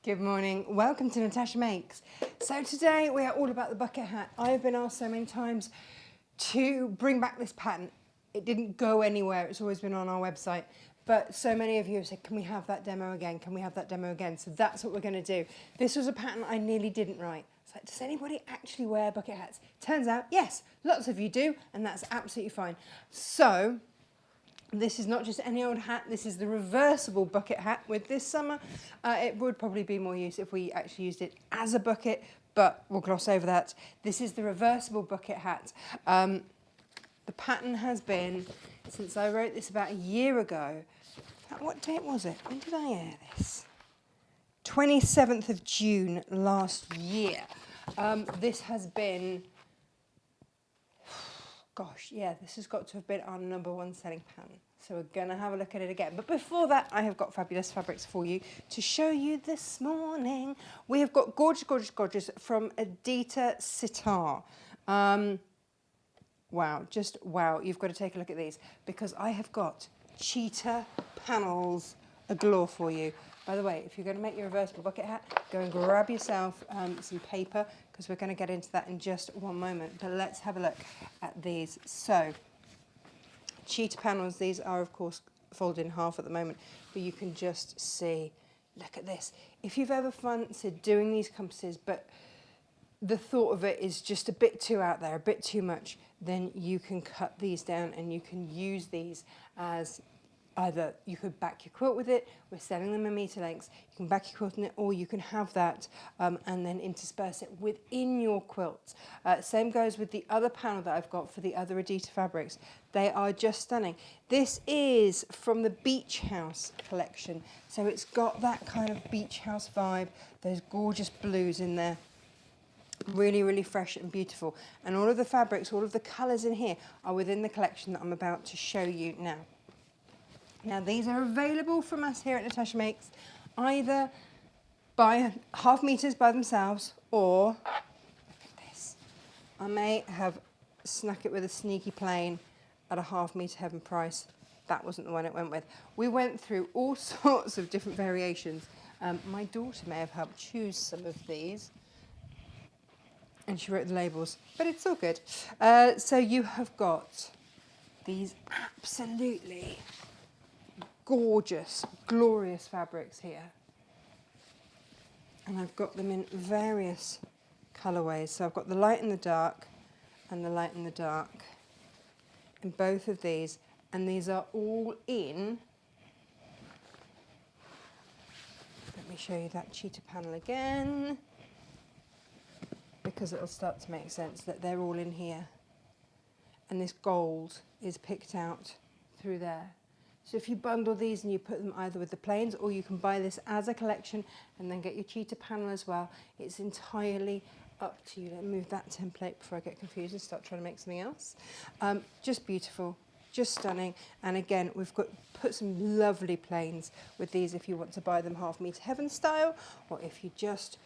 Good morning. Welcome to Natasha Makes. So today we are all about the bucket hat. I've been asked so many times to bring back this pattern. It didn't go anywhere. It's always been on our website. But so many of you have said, can we have that demo again? Can we have that demo again? So that's what we're going to do. This was a pattern I nearly didn't write. It's like, does anybody actually wear bucket hats? Turns out, yes, lots of you do, and that's absolutely fine. So this is not just any old hat, this is the reversible bucket hat with this summer. It would probably be more use if we actually used it as a bucket, but we'll gloss over that. This is the reversible bucket hat. The pattern has been, since I wrote this about a year ago, what date was it? When did I air this? 27th of June last year. This has been, gosh, yeah, this has got to have been our #1 selling pattern. So we're going to have a look at it again. But before that, I have got fabulous fabrics for you to show you this morning. We have got gorgeous, gorgeous, gorgeous from Adita Sitar. Wow, just wow. You've got to take a look at these because I have got cheetah panels galore for you. By the way, if you're going to make your reversible bucket hat, go and grab yourself some paper because we're going to get into that in just one moment. But let's have a look at these. So, cheetah panels, these are of course folded in half at the moment, but you can just see, look at this. If you've ever fancied doing these compasses, but the thought of it is just a bit too out there, a bit too much, then you can cut these down and you can use these as either you could back your quilt with it, we're selling them in metre lengths, you can back your quilt in it, or you can have that and then intersperse it within your quilts. Same goes with the other panel that I've got for the other Adita fabrics. They are just stunning. This is from the Beach House collection, so it's got that kind of beach house vibe, those gorgeous blues in there. Really, really fresh and beautiful. And all of the fabrics, all of the colours in here are within the collection that I'm about to show you now. Now, these are available from us here at Natasha Makes, either by half meters by themselves, or, look at this, I may have snuck it with a sneaky plain at a half metre heaven price. That wasn't the one it went with. We went through all sorts of different variations. My daughter may have helped choose some of these, and she wrote the labels, but it's all good. So you have got these absolutely gorgeous, glorious fabrics here. And I've got them in various colourways. So I've got the light and the dark and the light and the dark in both of these. And these are all in, let me show you that cheetah panel again, because it'll start to make sense that they're all in here. And this gold is picked out through there. So if you bundle these and you put them either with the plains, or you can buy this as a collection and then get your cheetah panel as well. It's entirely up to you. Let me move that template before I get confused and start trying to make something else. Just beautiful, just stunning. And again, we've got put some lovely plains with these if you want to buy them half metre heaven style, or if you just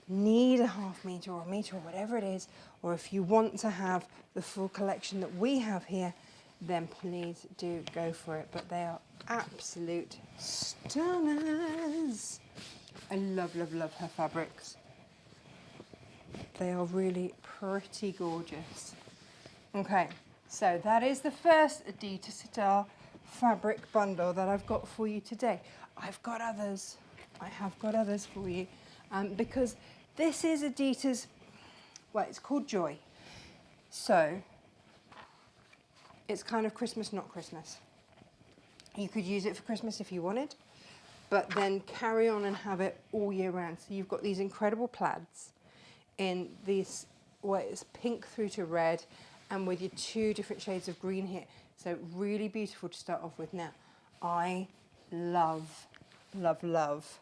need a half metre or a metre or whatever it is, or if you want to have the full collection that we have here, then please do go for it. But they are absolute stunners. I love, love, love her fabrics. They are really pretty gorgeous. Okay, so that is the first Adita Sitar fabric bundle that I've got for you today. I've got others. I have got others for you because this is Adita's, well, it's called Joy. So it's kind of Christmas, not Christmas. You could use it for Christmas if you wanted, but then carry on and have it all year round. So you've got these incredible plaids in these, well, it's pink through to red, and with your 2 different shades of green here. So really beautiful to start off with. Now, I love, love, love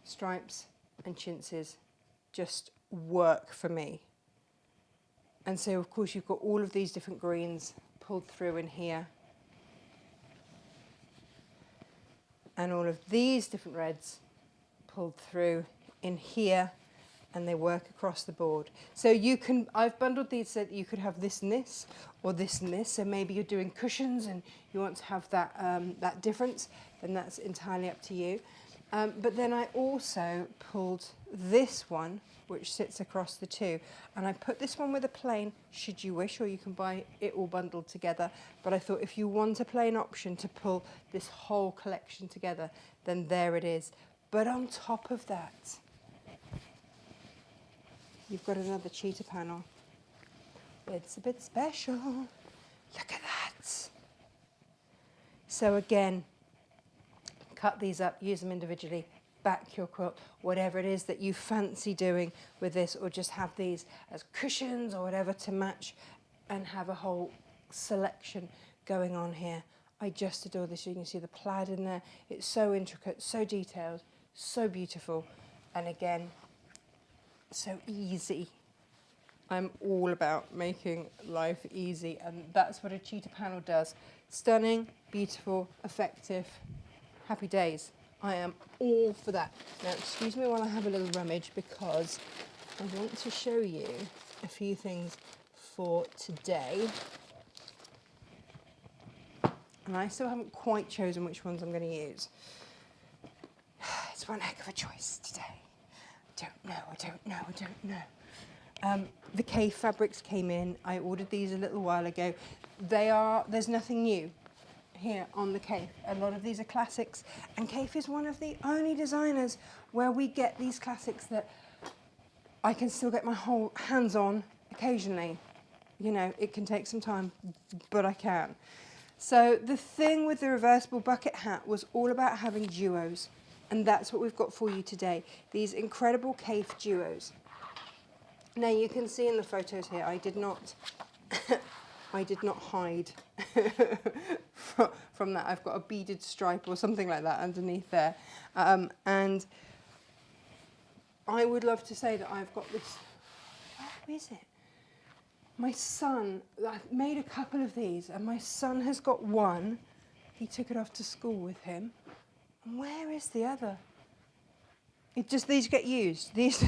stripes and chintzes, just work for me. And so, of course, you've got all of these different greens pulled through in here. And all of these different reds pulled through in here. And they work across the board. So you can, I've bundled these so that you could have this and this, or this and this. So maybe you're doing cushions and you want to have that, that difference, then that's entirely up to you. But then I also pulled this one, which sits across the two, and I put this one with a plain, should you wish, or you can buy it all bundled together. But I thought if you want a plain option to pull this whole collection together, then there it is. But on top of that, you've got another cheetah panel. It's a bit special. Look at that. So again, cut these up, use them individually, back your quilt, whatever it is that you fancy doing with this, or just have these as cushions or whatever to match and have a whole selection going on here. I just adore this. You can see the plaid in there. It's so intricate, so detailed, so beautiful. And again, so easy. I'm all about making life easy, and that's what a cheetah panel does. Stunning, beautiful, effective, happy days. I am all for that. Now, excuse me while I have a little rummage, because I want to show you a few things for today. And I still haven't quite chosen which ones I'm going to use. It's one heck of a choice today. I don't know. The K fabrics came in. I ordered these a little while ago. There's nothing new here on the Cape. A lot of these are classics, and Cape is one of the only designers where we get these classics that I can still get my whole hands on occasionally. You know, it can take some time, but I can. So the thing with the reversible bucket hat was all about having duos, and that's what we've got for you today. These incredible Cape duos. Now you can see in the photos here, I did not hide from that. I've got a beaded stripe or something like that underneath there. And I would love to say that I've got this, where is it? My son, I've made a couple of these, and my son has got one. He took it off to school with him. And where is the other? It just, these get used. These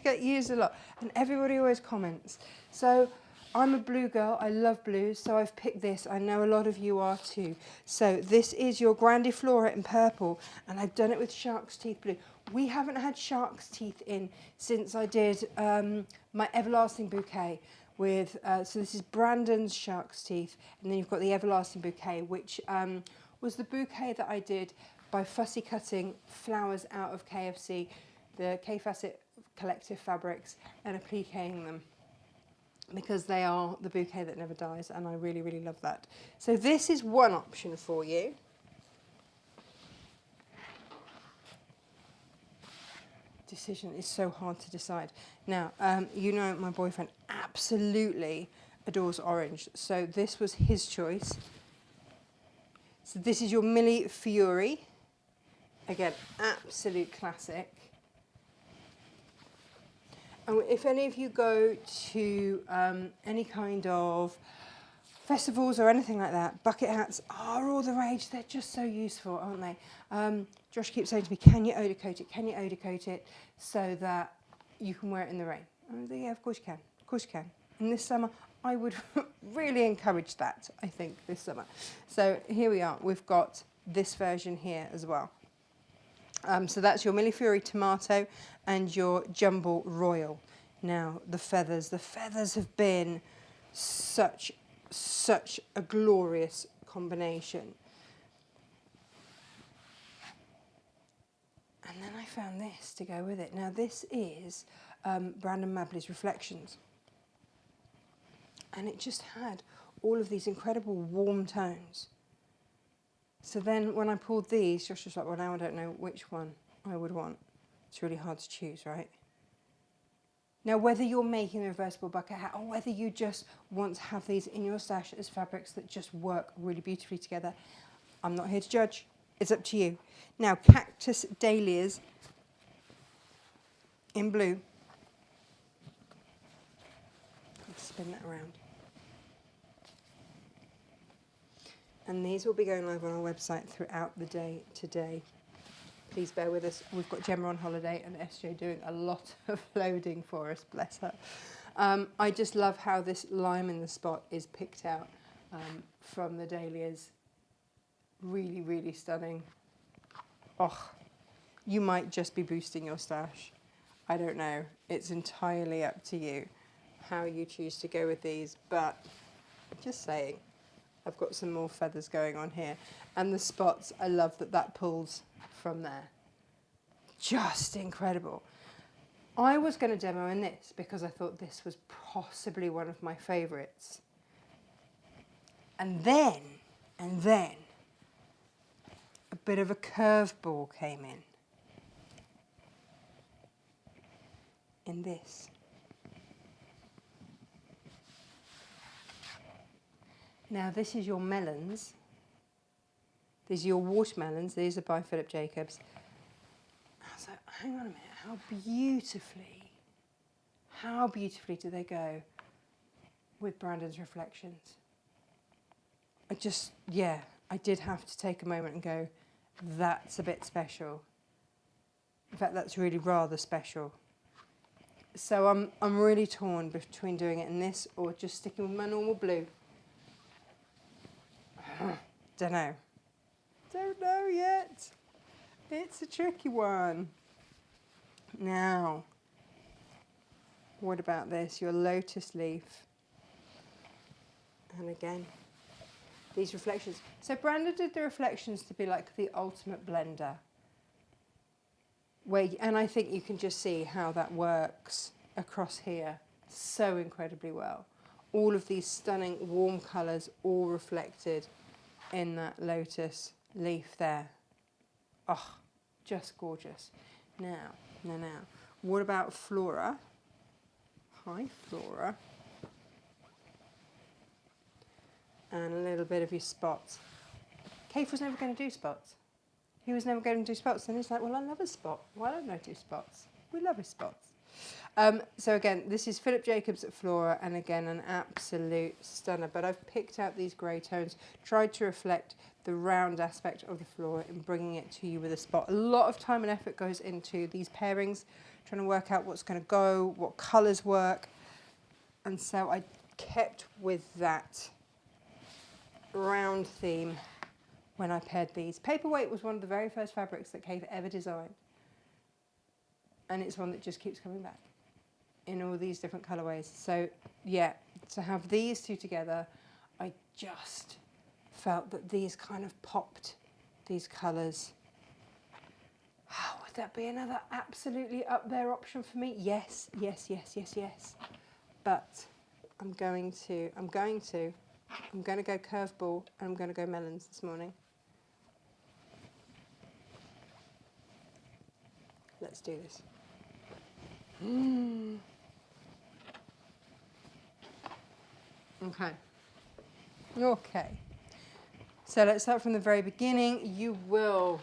get used a lot, and everybody always comments. So I'm a blue girl. I love blues, so I've picked this. I know a lot of you are too. So this is your Grandiflora in purple, and I've done it with shark's teeth blue. We haven't had shark's teeth in since I did my Everlasting Bouquet with, so this is Brandon's shark's teeth, and then you've got the Everlasting Bouquet, which was the bouquet that I did by fussy cutting flowers out of KFC, the K-Facet Collective fabrics, and appliquing them, because they are the bouquet that never dies, and I really, really love that. So this is one option for you. Decision is so hard to decide. Now, you know my boyfriend absolutely adores orange, so this was his choice. So this is your Millie Fury. Again, absolute classic. And if any of you go to any kind of festivals or anything like that, bucket hats are all the rage. They're just so useful, aren't they? Josh keeps saying to me, can you odor coat it? Can you odor coat it so that you can wear it in the rain? I think, yeah, of course you can. Of course you can. And this summer, I would really encourage that, I think, this summer. So here we are. We've got this version here as well. So that's your Millie Fury Tomato and your Jumble Royal. Now, the feathers have been such a glorious combination. And then I found this to go with it. Now, this is Brandon Mabley's Reflections. And it just had all of these incredible warm tones. So then when I pulled these, Josh was like, well, now I don't know which one I would want. It's really hard to choose, right? Now, whether you're making a reversible bucket hat or whether you just want to have these in your stash as fabrics that just work really beautifully together, I'm not here to judge. It's up to you. Now, Cactus Dahlias in blue. Let's spin that around. And these will be going live on our website throughout the day today. Please bear with us. We've got Gemma on holiday and SJ doing a lot of loading for us, bless her. I just love how this lime in the spot is picked out from the dahlias. Really, really stunning. Oh, You might just be boosting your stash. I don't know. It's entirely up to you how you choose to go with these, but just saying, I've got some more feathers going on here. And the spots, I love that that pulls from there. Just incredible. I was going to demo in this because I thought this was possibly one of my favourites. And then, a bit of a curveball came in this. Now this is your melons. These are your watermelons. These are by Philip Jacobs. I was like, hang on a minute, how beautifully do they go with Brandon's reflections? I did have to take a moment and go, that's a bit special. In fact, that's really rather special. So I'm really torn between doing it in this or just sticking with my normal blue. Don't know yet. It's a tricky one. Now, what about this? Your lotus leaf. And again, these reflections. So Brandon did the reflections to be like the ultimate blender. And I think you can just see how that works across here so incredibly well. All of these stunning warm colours all reflected in that lotus leaf there. Oh, just gorgeous. Now, what about Flora? Hi, Flora. And a little bit of your spots. Keith was never going to do spots. He was never going to do spots. And he's like, well, I love a spot. Why don't I do spots? We love his spots. So again, this is Philip Jacobs at Flora, and again, an absolute stunner. But I've picked out these grey tones, tried to reflect the round aspect of the Flora in bringing it to you with a spot. A lot of time and effort goes into these pairings, trying to work out what's going to go, what colours work. And so I kept with that round theme when I paired these. Paperweight was one of the very first fabrics that Kate ever designed. And it's one that just keeps coming back in all these different colourways. So yeah, to have these two together, I just felt that these kind of popped, these colours. Oh, would that be another absolutely up there option for me? Yes. But I'm going to go curveball, and I'm going to go melons this morning. Let's do this. Okay. So let's start from the very beginning. You will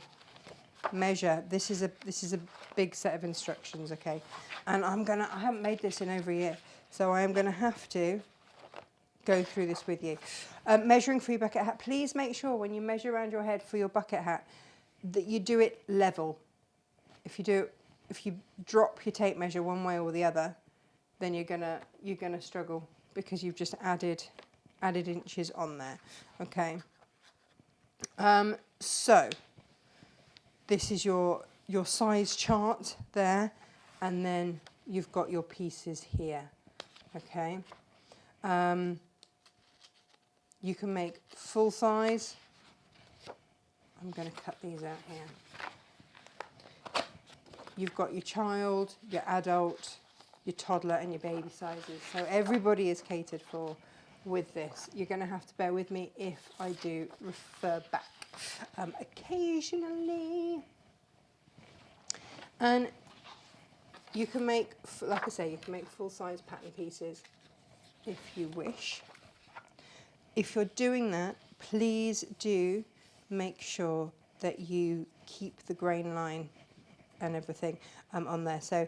measure. This is a big set of instructions, okay? And I haven't made this in over a year, so I am gonna have to go through this with you. Measuring for your bucket hat. Please make sure when you measure around your head for your bucket hat that you do it level. If you drop your tape measure one way or the other, then you're gonna struggle because you've just added inches on there. Okay. So this is your size chart there, and then you've got your pieces here. Okay. You can make full size. I'm going to cut these out here. You've got your child, your adult, your toddler, and your baby sizes. So everybody is catered for with this. You're going to have to bear with me if I do refer back occasionally. And you can make, like I say, you can make full-size pattern pieces if you wish. If you're doing that, please do make sure that you keep the grain line and everything on there. So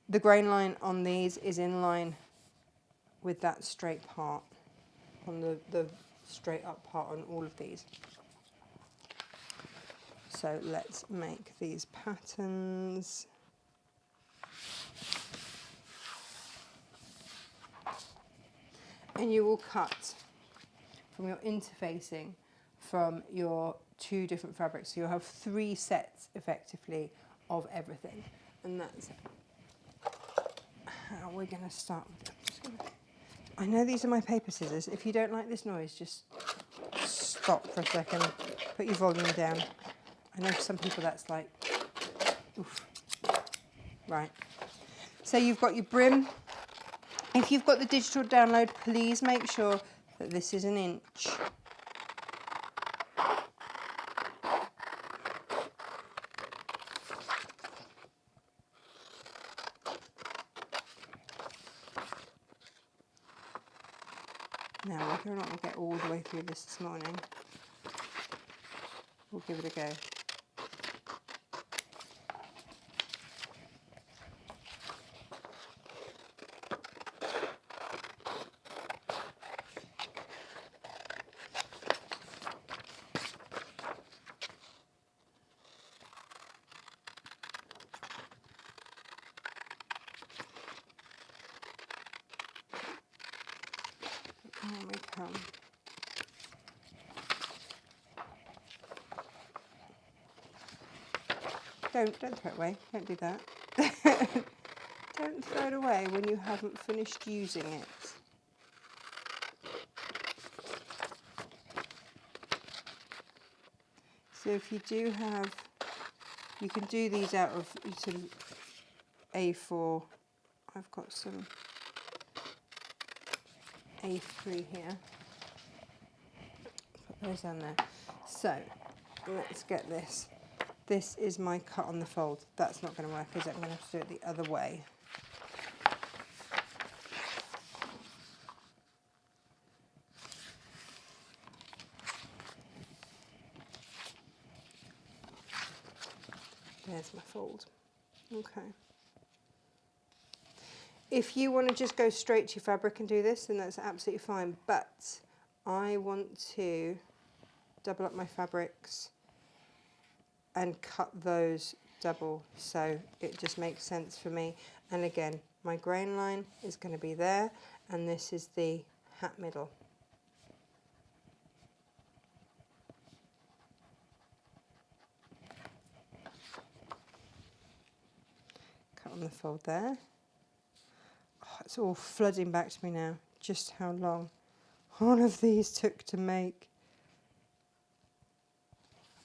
the grain line on these is in line with that straight part, on the straight up part on all of these. So let's make these patterns. And you will cut from your interfacing from your two different fabrics. So you'll have 3 sets effectively of everything. And that's how we're going to start with it. I know these are my paper scissors. If you don't like this noise, just stop for a second. Put your volume down. I know for some people that's like, oof. Right. So you've got your brim. If you've got the digital download, please make sure that this is 1 inch. Now, whether or not we'll get all the way through this morning, we'll give it a go. Here we come. Don't throw it away. Don't do that. Don't throw it away when you haven't finished using it. So if you do have, you can do these out of sort of A4. I've got some A3 here. Put those down there. So let's get this. This is my cut on the fold. That's not going to work, is it? I'm going to have to do it the other way. There's my fold. Okay. If you want to just go straight to your fabric and do this, then that's absolutely fine. But I want to double up my fabrics and cut those double, so it just makes sense for me. And again, my grain line is going to be there, and this is the hat middle. Cut on the fold there. Oh, it's all flooding back to me now, just how long all of these took to make.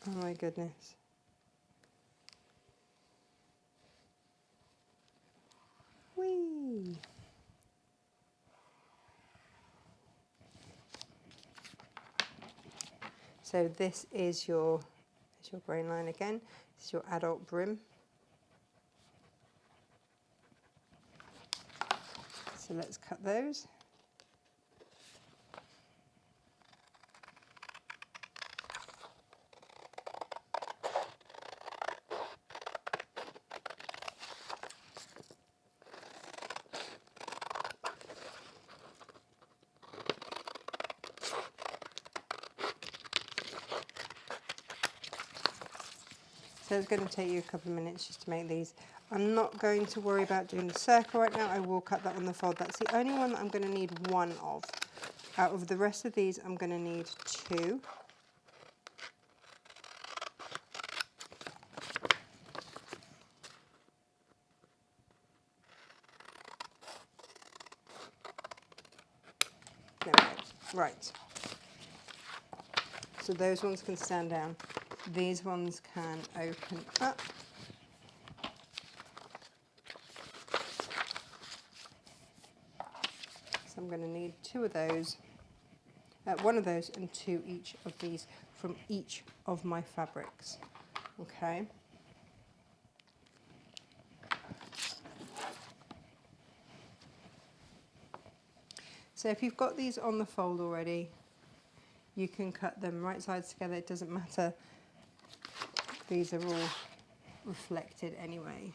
Oh my goodness. Whee! So this is your grain line again. This is your adult brim. So let's cut those. So it's going to take you a couple of minutes just to make these. I'm not going to worry about doing the circle right now. I will cut that on the fold. That's the only one that I'm going to need one of. Out of the rest of these, I'm going to need 2. There we go. Right. So those ones can stand down. These ones can open up. So I'm going to need 2 of those, 1 of those and 2 each of these from each of my fabrics. Okay. So if you've got these on the fold already, you can cut them right sides together. It doesn't matter. These are all reflected anyway.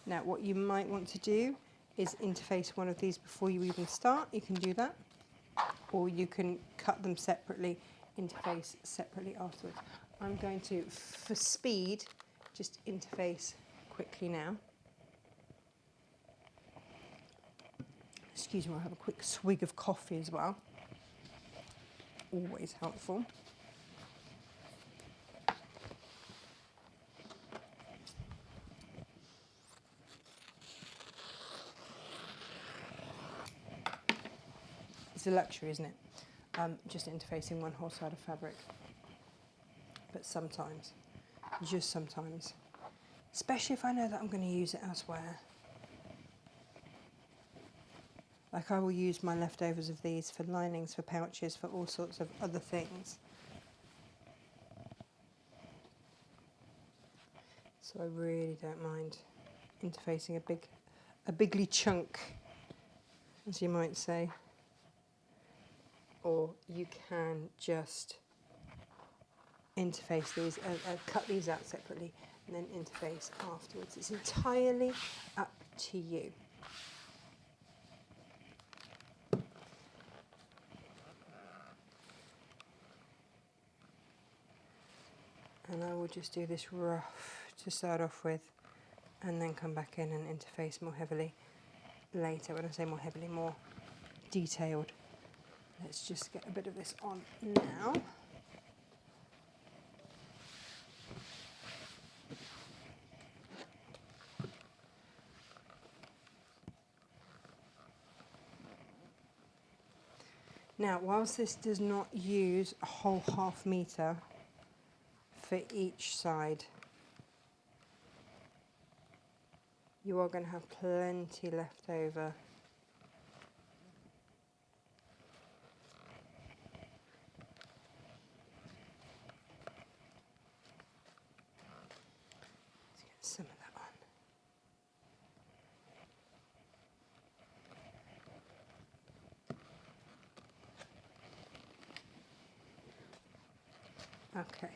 Now what you might want to do is interface one of these before you even start. You can do that. Or you can cut them separately, interface separately afterwards. I'm going to, for speed, just interface quickly now. Excuse me, I'll have a quick swig of coffee as well. Always helpful. It's a luxury, isn't it? Just interfacing one whole side of fabric. But sometimes, just sometimes, especially if I know that I'm going to use it elsewhere. Like I will use my leftovers of these for linings, for pouches, for all sorts of other things. So I really don't mind interfacing a bigly chunk, as you might say. Or you can just interface these, cut these out separately and then interface afterwards. It's entirely up to you. And I will just do this rough to start off with and then come back in and interface more heavily later. When I say more heavily, more detailed. Let's just get a bit of this on now. Now, whilst this does not use a whole ½ metre for each side, you are going to have plenty left over. Let's get some of that on. Okay.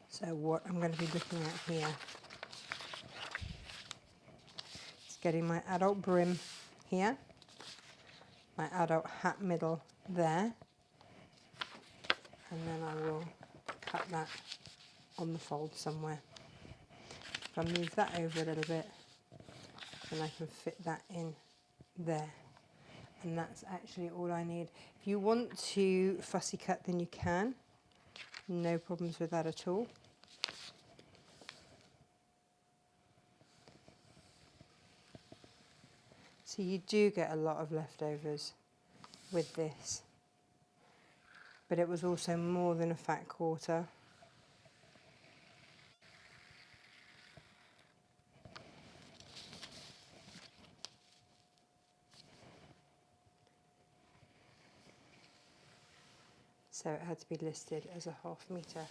So what I'm going to be looking at here is getting my adult brim here, my adult hat middle there, and then I will cut that on the fold somewhere. If I move that over a little bit, then I can fit that in there. And that's actually all I need. If you want to fussy cut, then you can. No problems with that at all. So you do get a lot of leftovers with this. But it was also more than a fat quarter. So it had to be listed as a ½ metre,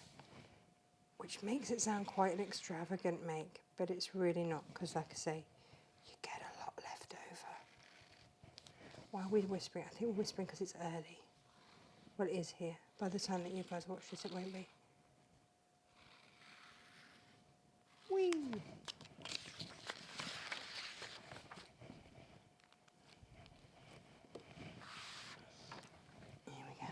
which makes it sound quite an extravagant make, but it's really not, because like I say, you get a lot left over. Why are we whispering? I think we're whispering because it's early. Well, it is here. By the time that you guys watch this, it won't be. Whee! Here we go.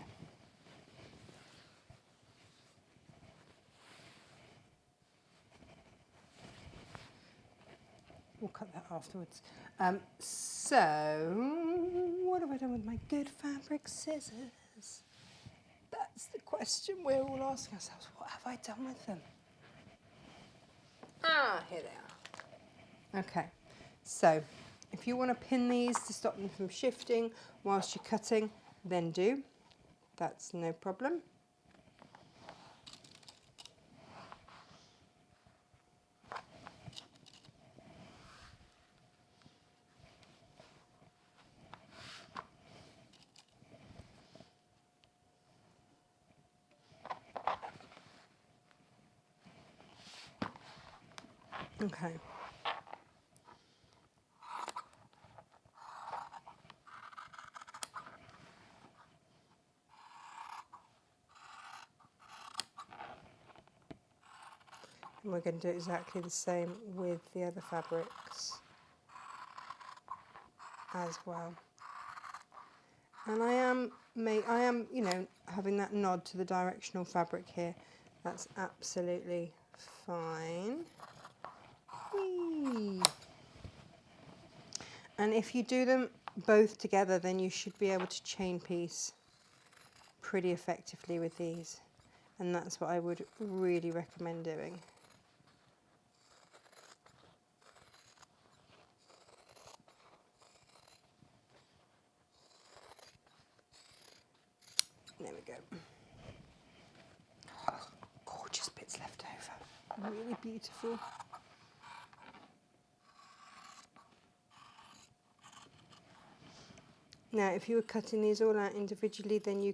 We'll cut that afterwards. So, what have I done with my good fabric scissors? That's the question we're all asking ourselves. What have I done with them? Ah, here they are. Okay, so if you want to pin these to stop them from shifting whilst you're cutting, then do. That's no problem. Okay. And we're going to do exactly the same with the other fabrics as well. And I am, you know, having that nod to the directional fabric here. That's absolutely fine. Whee! And if you do them both together, then you should be able to chain piece pretty effectively with these. And that's what I would really recommend doing. There we go. Oh, gorgeous bits left over. Really beautiful. Now, if you were cutting these all out individually, then you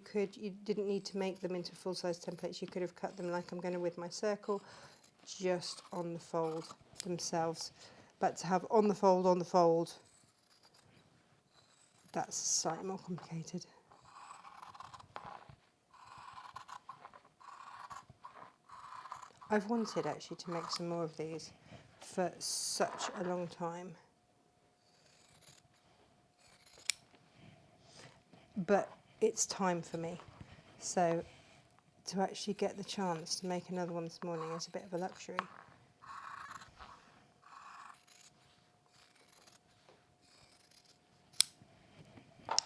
didn't need to make them into full-size templates. You could have cut them like I'm going to with my circle, just on the fold themselves. But to have on the fold, that's slightly more complicated. I've wanted actually to make some more of these for such a long time. But it's time for me. So to actually get the chance to make another one this morning is a bit of a luxury.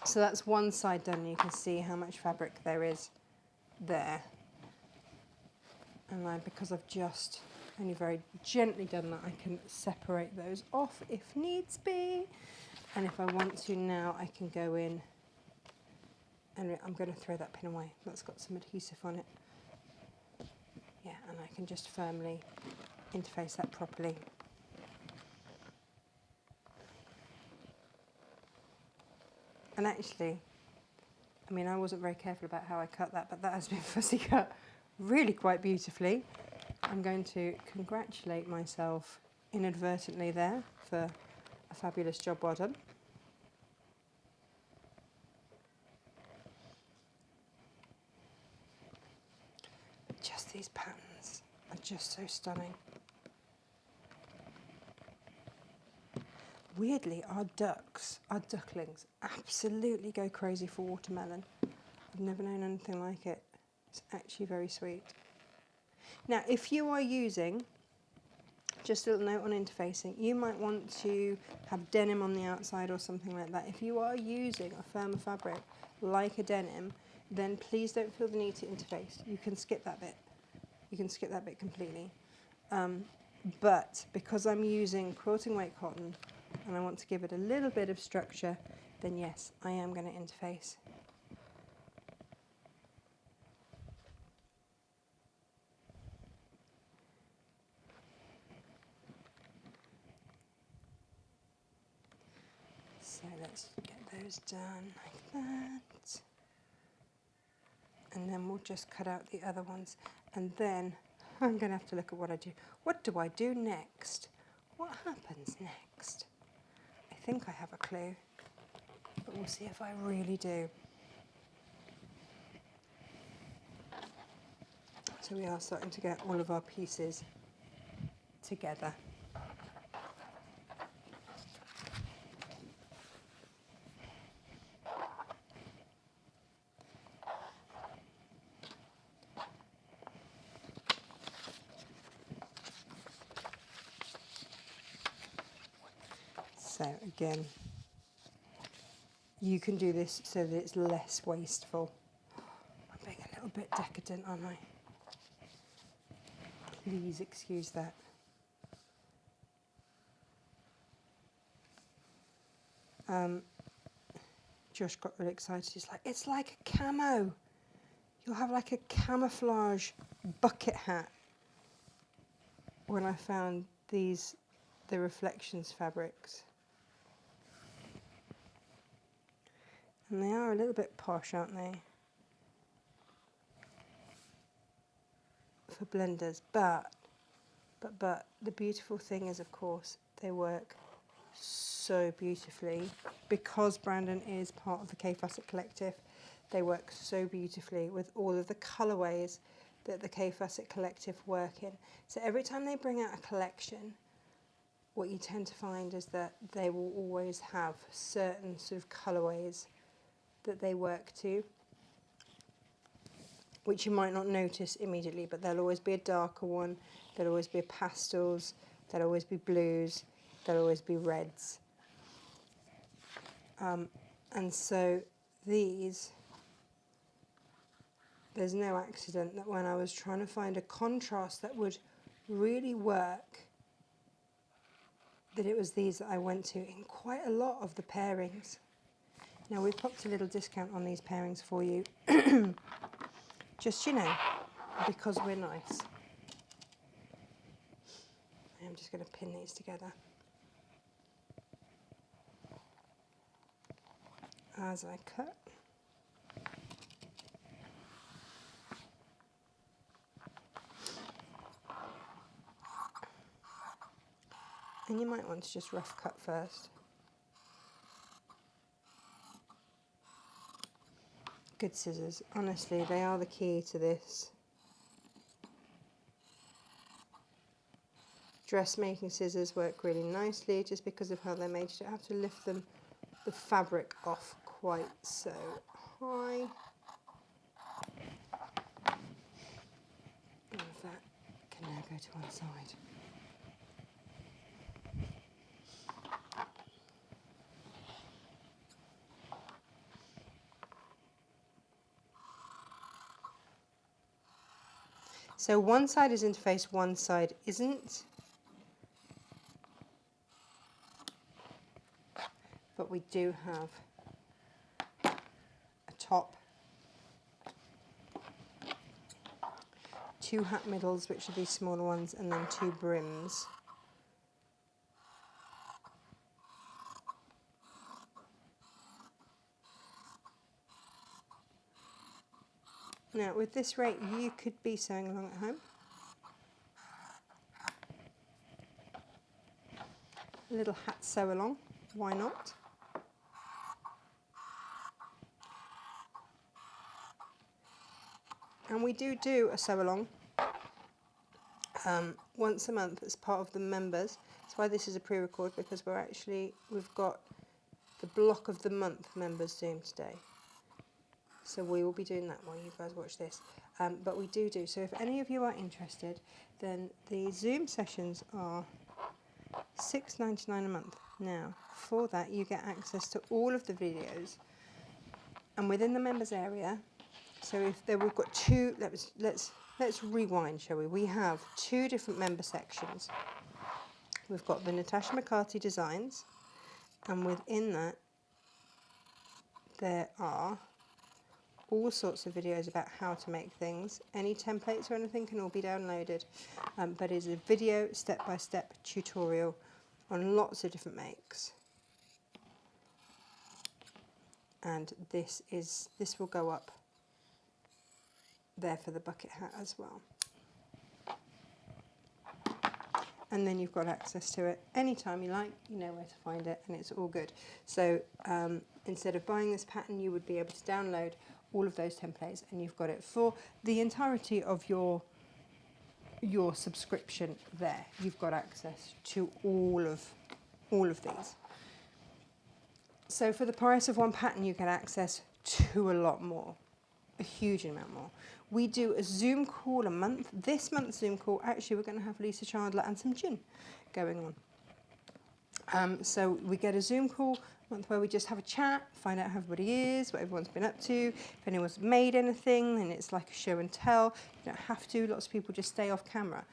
So that's one side done. You can see how much fabric there is there. And because I've just only very gently done that, I can separate those off if needs be. And if I want to now, I can go in, and I'm going to throw that pin away. That's got some adhesive on it. Yeah, and I can just firmly interface that properly. And actually, I mean, I wasn't very careful about how I cut that, but that has been fussy cut really quite beautifully. I'm going to congratulate myself inadvertently there for a fabulous job well done. Just these patterns are just so stunning. Weirdly, our ducklings absolutely go crazy for watermelon. I've never known anything like it. It's actually very sweet. Now, if you are using, just a little note on interfacing, you might want to have denim on the outside or something like that. If you are using a firmer fabric like a denim, then please don't feel the need to interface. You can skip that bit. You can skip that bit completely. But because I'm using quilting weight cotton and I want to give it a little bit of structure, then yes, I am going to interface. So let's get those done like that. And then we'll just cut out the other ones. And then I'm going to have to look at what I do. What do I do next? What happens next? I think I have a clue, but we'll see if I really do. So we are starting to get all of our pieces together. So again, you can do this so that it's less wasteful. I'm being a little bit decadent, aren't I? Please excuse that. Josh got really excited. He's like, it's like a camo. You'll have like a camouflage bucket hat. When I found the reflections fabrics. And they are a little bit posh, aren't they? For blenders, but the beautiful thing is, of course, they work so beautifully. Because Brandon is part of the K Facet Collective, they work so beautifully with all of the colourways that the K Facet Collective work in. So every time they bring out a collection, what you tend to find is that they will always have certain sort of colourways that they work to, which you might not notice immediately, but there'll always be a darker one, there'll always be pastels, there'll always be blues, there'll always be reds. And so these, there's no accident that when I was trying to find a contrast that would really work, that it was these that I went to in quite a lot of the pairings. Now we've popped a little discount on these pairings for you, just, you know, because we're nice. I'm just going to pin these together as I cut. And you might want to just rough cut first. Good scissors, honestly, they are the key to this. Dressmaking scissors work really nicely just because of how they're made. You don't have to lift them, the fabric off quite so high. All of that can now go to one side. So one side is interfaced, one side isn't. But we do have a top, two hat middles, which are these smaller ones, and then two brims. Now, with this rate, you could be sewing along at home. A little hat sew along, why not? And we do a sew along once a month as part of the members. That's why this is a pre-record, because we've got the block of the month members Zoom today. So we will be doing that while you guys watch this. But we do. So if any of you are interested, then the Zoom sessions are $6.99 a month. Now, for that, you get access to all of the videos. And within the members area, so if there we've got two, let's rewind, shall we? We have two different member sections. We've got the Natasha McCarthy designs, and within that, there are all sorts of videos about how to make things. Any templates or anything can all be downloaded, but it's a video step-by-step tutorial on lots of different makes. And this will go up there for the bucket hat as well. And then you've got access to it anytime you like, you know where to find it, and it's all good. So instead of buying this pattern, you would be able to download all of those templates, and you've got it for the entirety of your subscription there. You've got access to all of these. So for the price of one pattern, you get access to a lot more, a huge amount more. We do a Zoom call a month. This month's Zoom call, actually, we're going to have Lisa Chandler and some gin going on. So we get a Zoom call month where we just have a chat, find out how everybody is, what everyone's been up to. If anyone's made anything, then it's like a show and tell. You don't have to. Lots of people just stay off camera.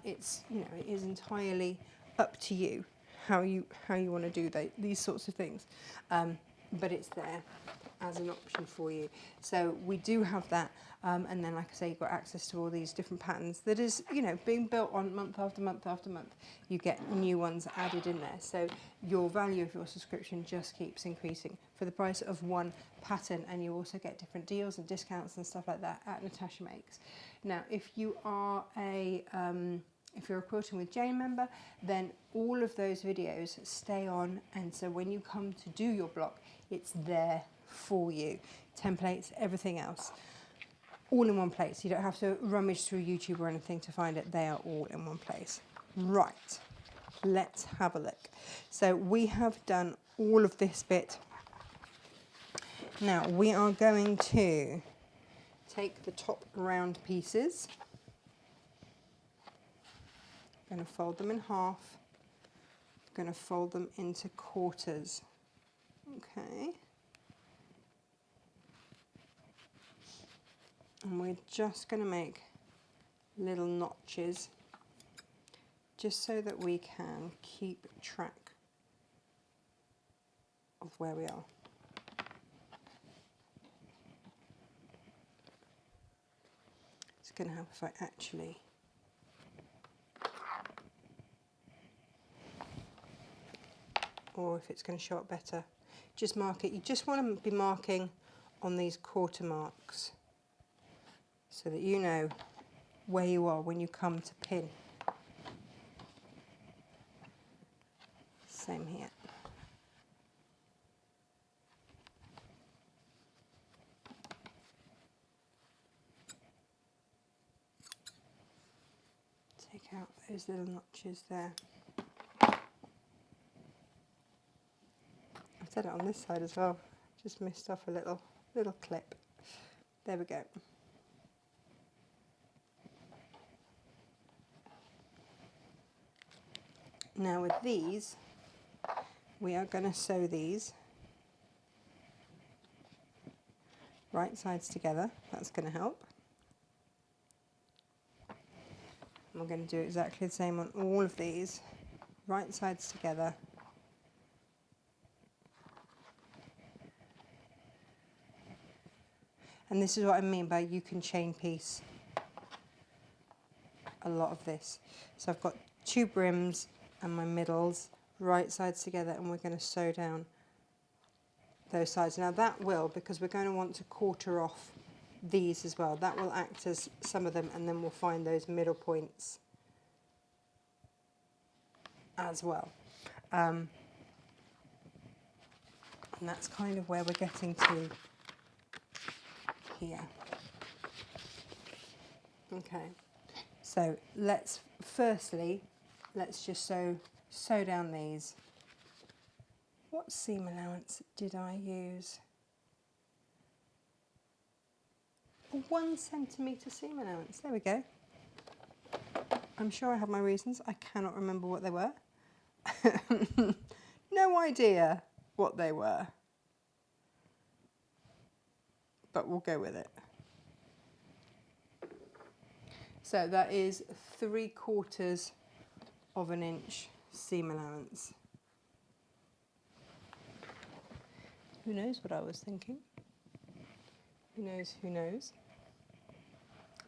It is entirely up to you how you want to do these sorts of things. But it's there as an option for you. So we do have that. And then, like I say, you've got access to all these different patterns that is, being built on month after month after month. You get new ones added in there. So your value of your subscription just keeps increasing for the price of one pattern. And you also get different deals and discounts and stuff like that at Natasha Makes. Now, if you are if you're a Quilting with Jane member, then all of those videos stay on. And so when you come to do your block, it's there for you. Templates, everything else. All in one place. You don't have to rummage through YouTube or anything to find it. They are all in one place. Right, let's have a look. So we have done all of this bit. Now we are going to take the top round pieces. I'm going to fold them in half. I'm going to fold them into quarters. Okay. And we're just going to make little notches just so that we can keep track of where we are. It's going to help if I actually or if it's going to show up better, just mark it. You just want to be marking on these quarter marks so that you know where you are when you come to pin. Same here. Take out those little notches there. I've done it on this side as well. Just missed off a little clip. There we go. Now with these, we are going to sew these right sides together. That's going to help. And we're going to do exactly the same on all of these, right sides together. And this is what I mean by you can chain piece a lot of this. So I've got two brims and my middles right sides together, and we're going to sew down those sides. Now that will, because we're going to want to quarter off these as well, that will act as some of them, and then we'll find those middle points as well. And that's kind of where we're getting to here. Okay, so let's just sew down these. What seam allowance did I use? A 1 centimetre seam allowance. There we go. I'm sure I have my reasons. I cannot remember what they were. No idea what they were. But we'll go with it. So that is 3/4 of an inch seam allowance. Who knows what I was thinking? Who knows, who knows?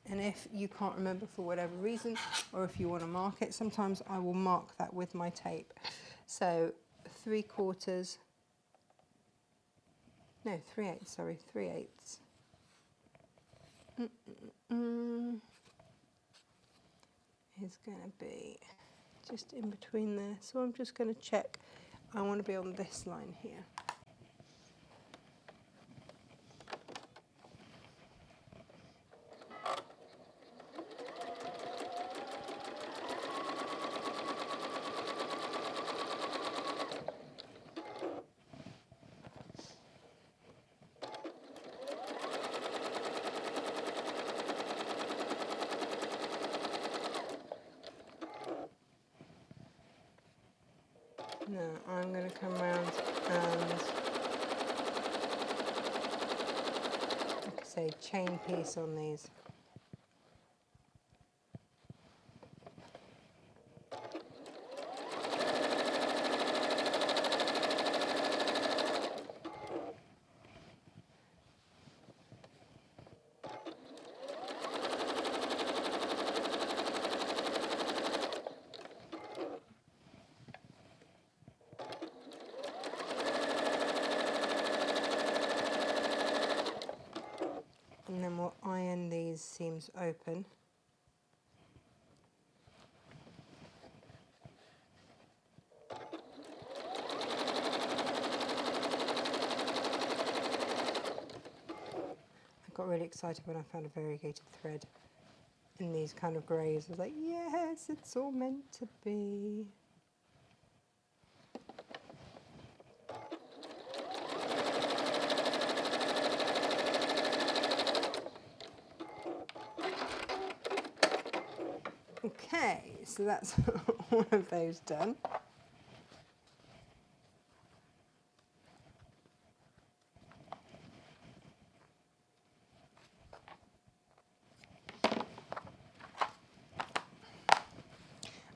And if you can't remember for whatever reason, or if you want to mark it, sometimes I will mark that with my tape. So 3/4, no, 3/8, sorry, 3/8. Is going to be just in between there. So I'm just going to check. I want to be on this line here. No, I'm going to come round and, like I say, chain piece on these. And then we'll iron these seams open. I got really excited when I found a variegated thread in these kind of greys. I was like, yes, it's all meant to be. Okay, so that's one of those done.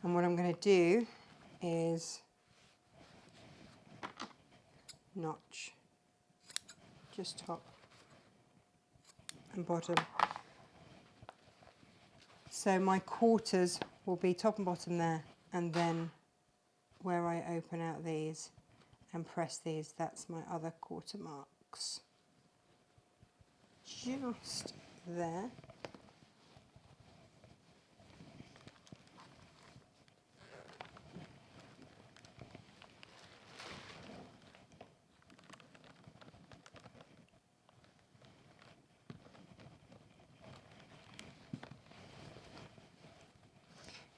And what I'm going to do is notch just top and bottom. So my quarters will be top and bottom there, and then where I open out these and press these, that's my other quarter marks. Just there.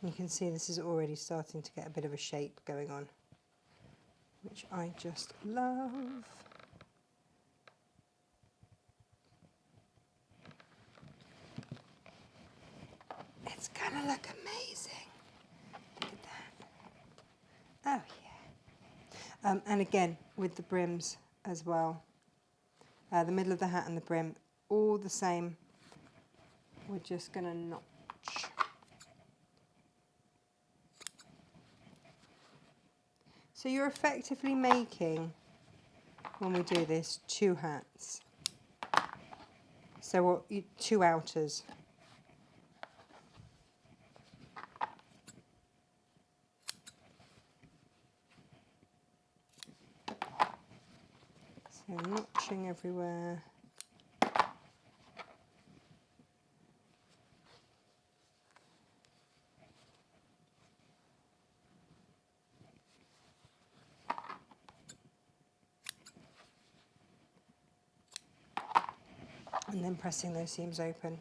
You can see this is already starting to get a bit of a shape going on, which I just love. It's gonna look amazing. Look at that. Oh yeah. And again, with the brims as well. The middle of the hat and the brim, all the same. We're just gonna notch. So you're effectively making, when we do this, 2 hats. So what? 2 outers. So notching everywhere. And then pressing those seams open.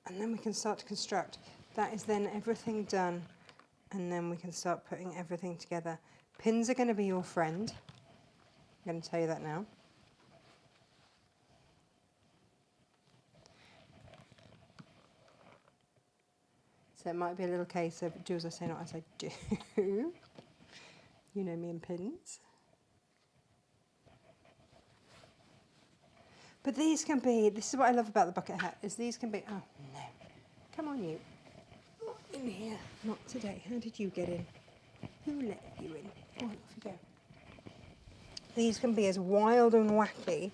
And then we can start to construct. That is then everything done, and then we can start putting everything together. Pins are going to be your friend. I'm going to tell you that now. So it might be a little case of do as I say, not as I do. You know me and pins. But these can be, this is what I love about the bucket hat, is these can be, oh no, come on you. Not in here, not today. How did you get in? Who let you in? Oh, off you go. These can be as wild and wacky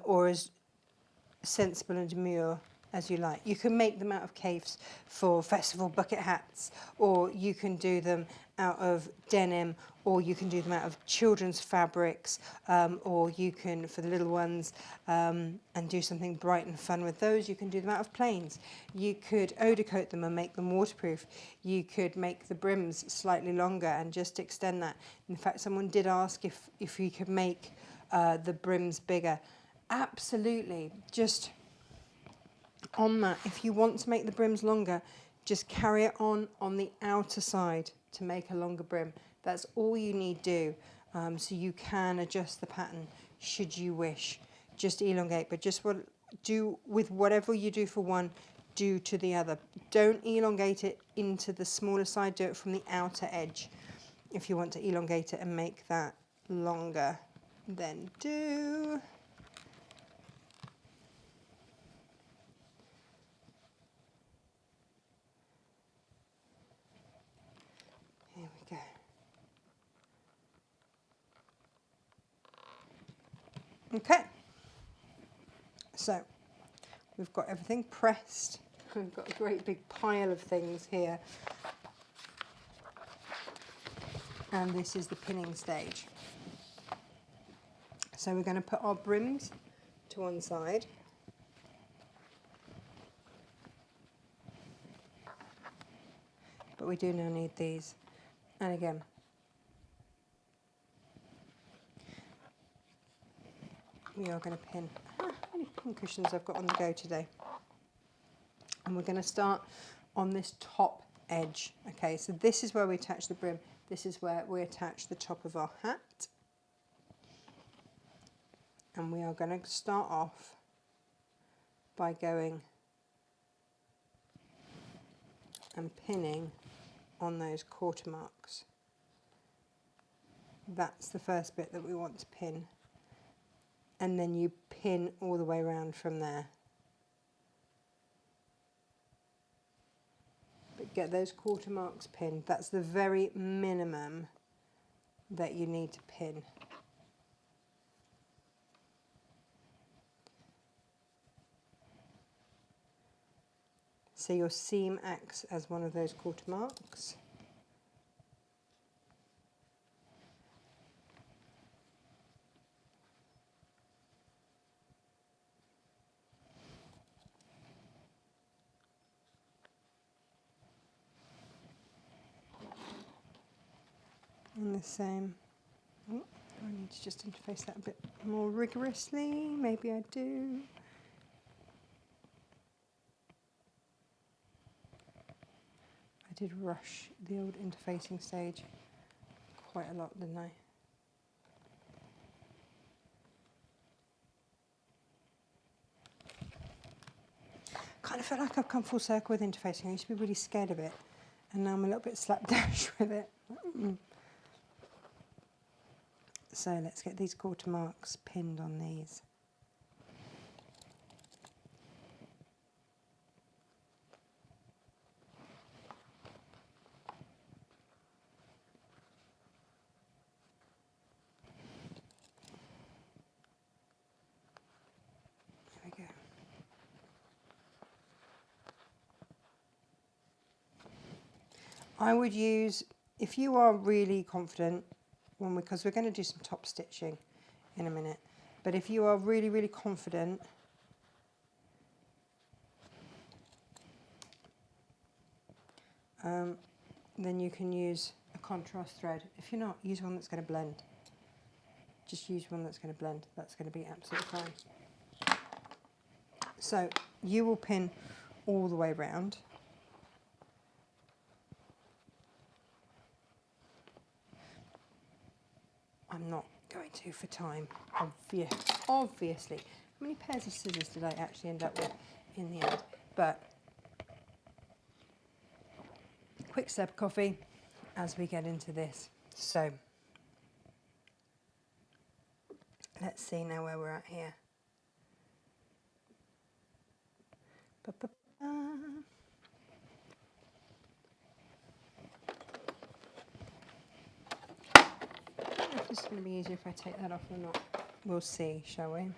or as sensible and demure as you like. You can make them out of caves for festival bucket hats, or you can do them out of denim, or you can do them out of children's fabrics, or you can, for the little ones, and do something bright and fun with those, you can do them out of plains. You could eau de coat them and make them waterproof. You could make the brims slightly longer and just extend that. In fact, someone did ask if you could make the brims bigger. Absolutely. Just on that, if you want to make the brims longer, just carry it on the outer side to make a longer brim. That's all you need to do. So you can adjust the pattern should you wish. Just elongate, but just do with whatever you do for one, do to the other. Don't elongate it into the smaller side, do it from the outer edge. If you want to elongate it and make that longer, then do. Here we go. Okay, so we've got everything pressed. We've got a great big pile of things here. And this is the pinning stage. So we're going to put our brims to one side. But we do now need these. And again, we are going to pin. How many pin cushions I've got on the go today? And we're going to start on this top edge. Okay, so this is where we attach the brim. This is where we attach the top of our hat. And we are going to start off by going and pinning on those quarter marks. That's the first bit that we want to pin. And then you pin all the way around from there. But get those quarter marks pinned. That's the very minimum that you need to pin. So your seam acts as one of those quarter marks. And the same. Oh, I need to just interface that a bit more rigorously. Maybe I do. I did rush the old interfacing stage quite a lot, didn't I? Kind of feel like I've come full circle with interfacing. I used to be really scared of it, and now I'm a little bit slapdash with it. So let's get these quarter marks pinned on these. There we go. I would use, if you are really confident, because we're going to do some top stitching in a minute, but if you are really, really confident, then you can use a contrast thread. If you're not, use one that's going to blend. Just use one that's going to blend. That's going to be absolutely fine. So you will pin all the way around. I'm not going to for time, obviously. How many pairs of scissors did I actually end up with in the end? But quick sip of coffee as we get into this. So let's see now where we're at here. If this is going to be easier if I take that off or not. We'll see, shall we?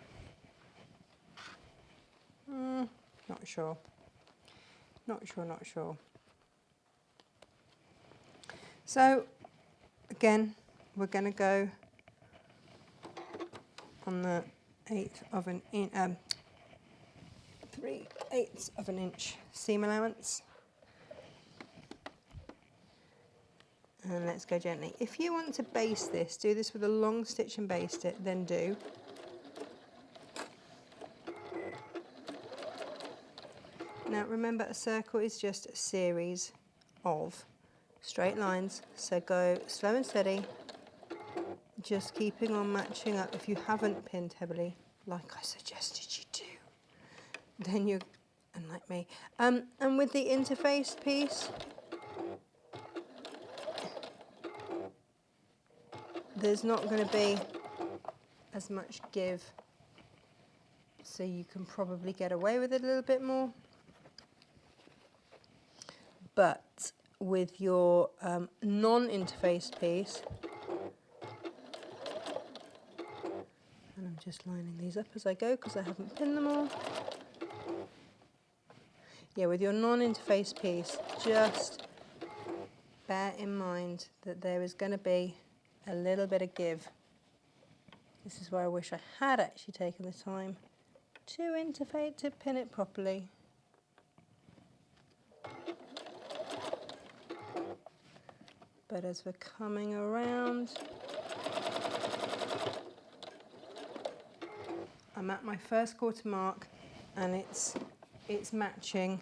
Not sure. Not sure. So, again, we're going to go on the 1/8 of an inch, 3/8 of an inch seam allowance. And let's go gently. If you want to baste this, do this with a long stitch and baste it, then do. Now remember, a circle is just a series of straight lines, so go slow and steady, just keeping on matching up. If you haven't pinned heavily, like I suggested you do, then you're, and like me. And with the interface piece, there's not going to be as much give, so you can probably get away with it a little bit more. But with your non-interface piece, and I'm just lining these up as I go because I haven't pinned them all. Yeah, with your non-interface piece, just bear in mind that there is going to be a little bit of give. This is where I wish I had actually taken the time to pin it properly. But as we're coming around, I'm at my first quarter mark and it's matching.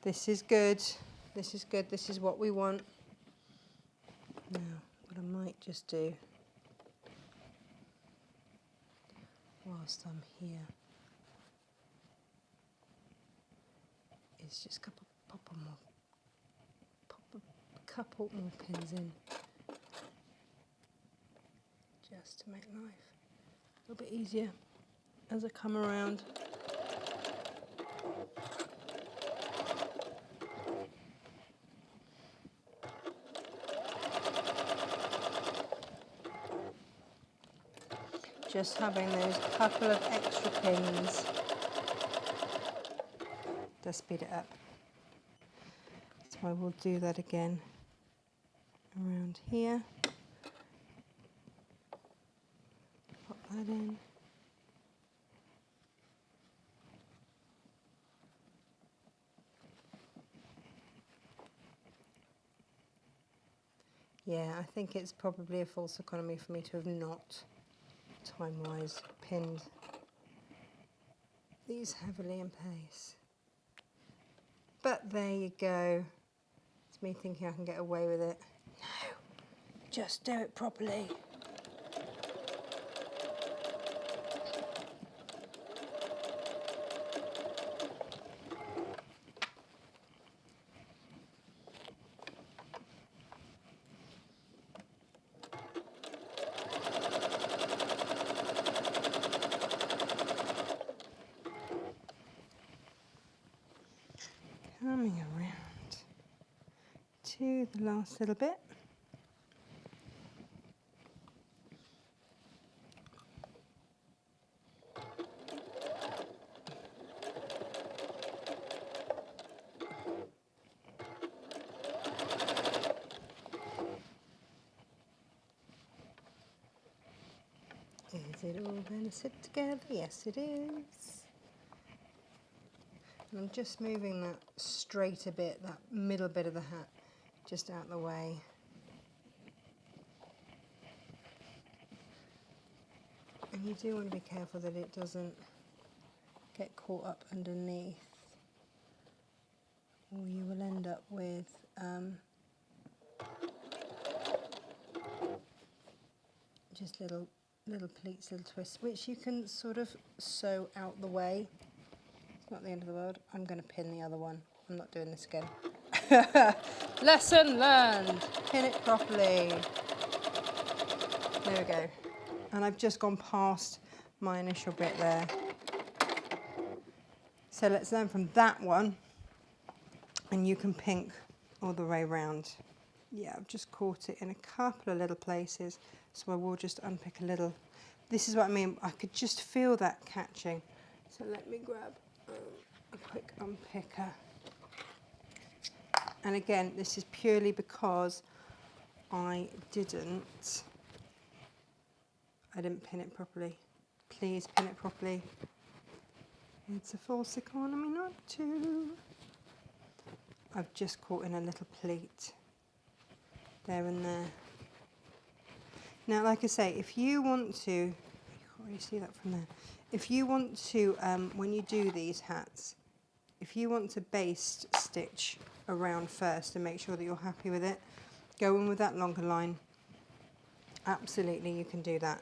This is good. This is good. This is what we want. Now, what I might just do whilst I'm here is just pop on more couple more pins in, just to make life a little bit easier as I come around. Just having those couple of extra pins does speed it up. So I will do that again around here. Pop that in. Yeah, I think it's probably a false economy for me to have not time-wise pinned these heavily in place. But there you go. It's me thinking I can get away with it. No, just do it properly. Coming around to the last little bit. Is it all going to sit together? Yes, it is. And I'm just moving that straight a bit, that middle bit of the hat, just out the way. And you do want to be careful that it doesn't get caught up underneath, or you will end up with just little pleats, little twists, which you can sort of sew out the way. It's not the end of the world. I'm going to pin the other one. I'm not doing this again. Lesson learned. Pin it properly. There we go. And I've just gone past my initial bit there. So let's learn from that one. And you can pink all the way round. Yeah, I've just caught it in a couple of little places. So I will just unpick a little. This is what I mean. I could just feel that catching. So let me grab a quick unpicker. And again, this is purely because I didn't pin it properly. Please pin it properly. It's a false economy not to. I've just caught in a little pleat there and there. Now, like I say, if you want to, you can't really see that from there. If you want to, when you do these hats, if you want to baste stitch around first and make sure that you're happy with it, go in with that longer line. Absolutely, you can do that.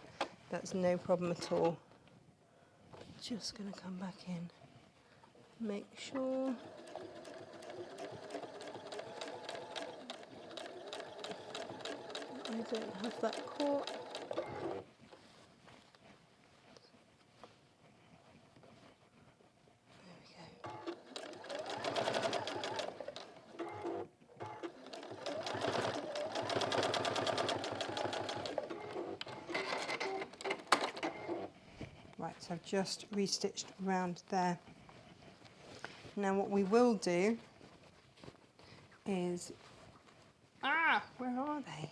That's no problem at all. Just going to come back in, make sure. I don't have that caught. There we go. Right, so I've just restitched around there. Now what we will do is, where are they?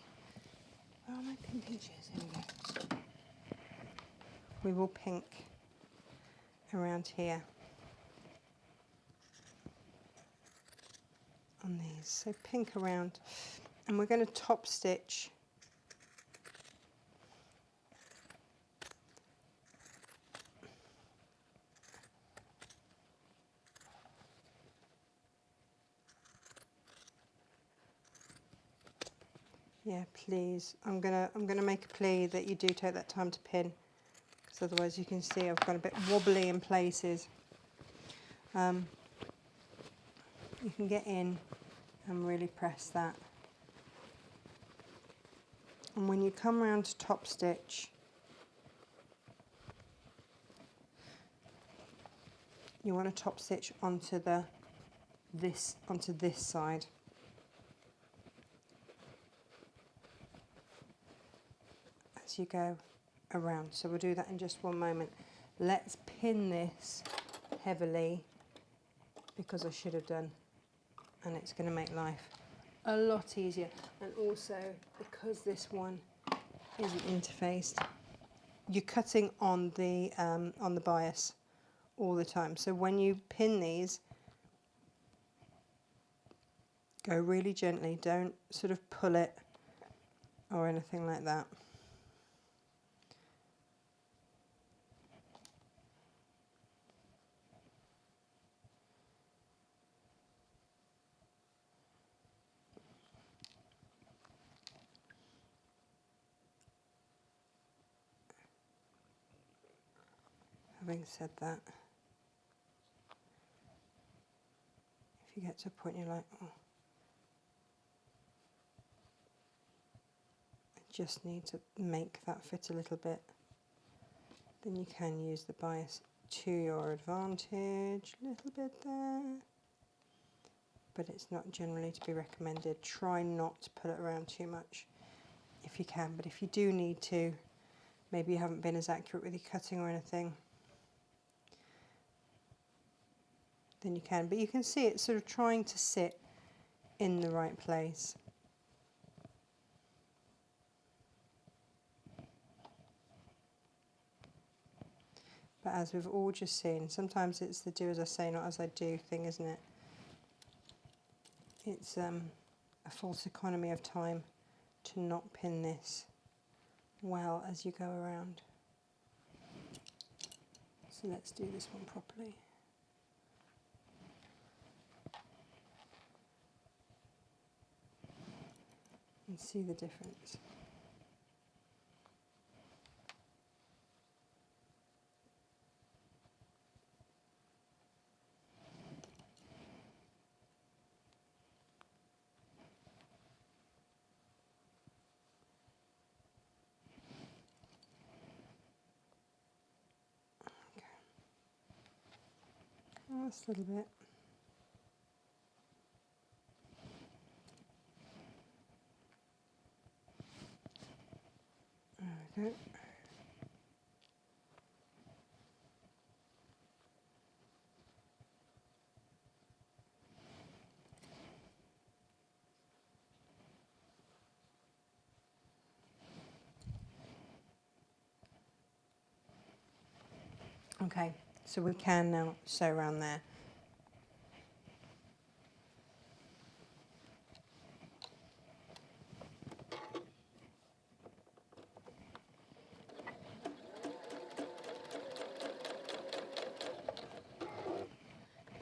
Where are my pink pinches? Here we go. We will pink around here on these. So pink around, and we're going to top stitch yeah, please. I'm gonna make a plea that you do take that time to pin, because otherwise you can see I've got a bit wobbly in places. You can get in and really press that And when you come around to top stitch, you want to top stitch onto this side. As you go around. So we'll do that in just one moment. Let's pin this heavily, because I should have done, and it's going to make life a lot easier. And also, because this one isn't interfaced, you're cutting on the bias all the time. So when you pin these, go really gently. Don't sort of pull it or anything like that. Having said that, if you get to a point you're like, oh, I just need to make that fit a little bit, then you can use the bias to your advantage, a little bit there, but it's not generally to be recommended. Try not to pull it around too much if you can, but if you do need to, maybe you haven't been as accurate with your cutting or anything, then you can. But you can see it's sort of trying to sit in the right place. But as we've all just seen, sometimes it's the do as I say, not as I do thing, isn't it? It's a false economy of time to not pin this well as you go around. So let's do this one properly. And see the difference. Okay. Last little bit. There we go. Okay, so we can now sew around there.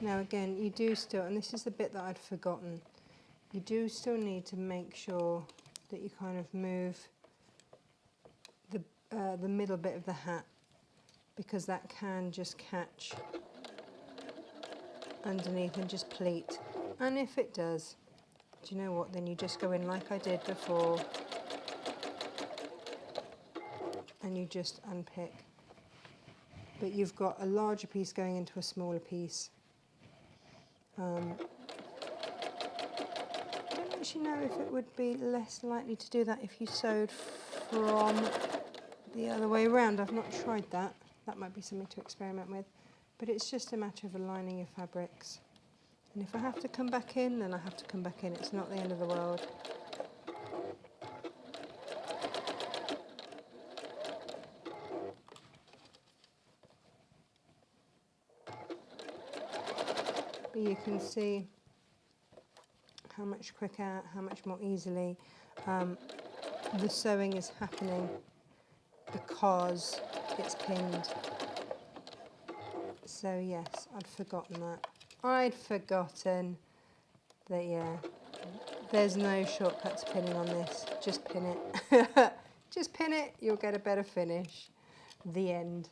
Now again, you do still, and this is the bit that I'd forgotten, you do still need to make sure that you kind of move the middle bit of the hat, because that can just catch underneath and just pleat. And if it does, do you know what, then you just go in like I did before and you just unpick. But you've got a larger piece going into a smaller piece. I don't actually know if it would be less likely to do that if you sewed from the other way around. I've not tried that. That might be something to experiment with. But it's just a matter of aligning your fabrics. And if I have to come back in, then I have to come back in. It's not the end of the world. But you can see how much quicker, how much more easily the sewing is happening because it's pinned. So yes, I'd forgotten that. I'd forgotten that, yeah, there's no shortcut to pinning on this. Just pin it. Just pin it, you'll get a better finish. The end.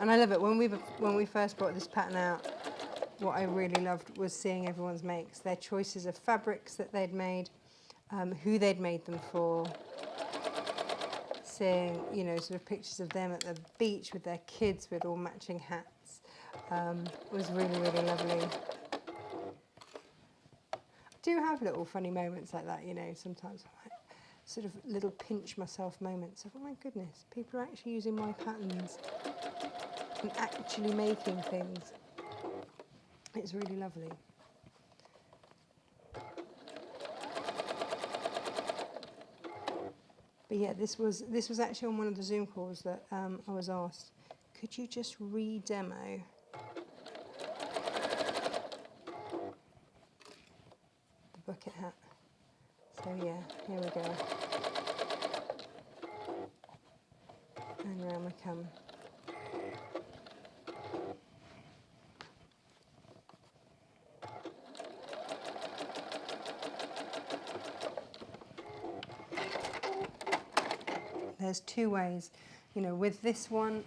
And I love it. When we first brought this pattern out, what I really loved was seeing everyone's makes, their choices of fabrics that they'd made, who they'd made them for, seeing, you know, sort of pictures of them at the beach with their kids with all matching hats, was really, really lovely. I do have little funny moments like that, you know, sometimes I sort of little pinch myself moments of, oh my goodness, people are actually using my patterns and actually making things. It's really lovely. But yeah, this was actually on one of the Zoom calls that I was asked, could you just re-demo the bucket hat? So yeah, here we go. And round we come. There's two ways, you know, with this one,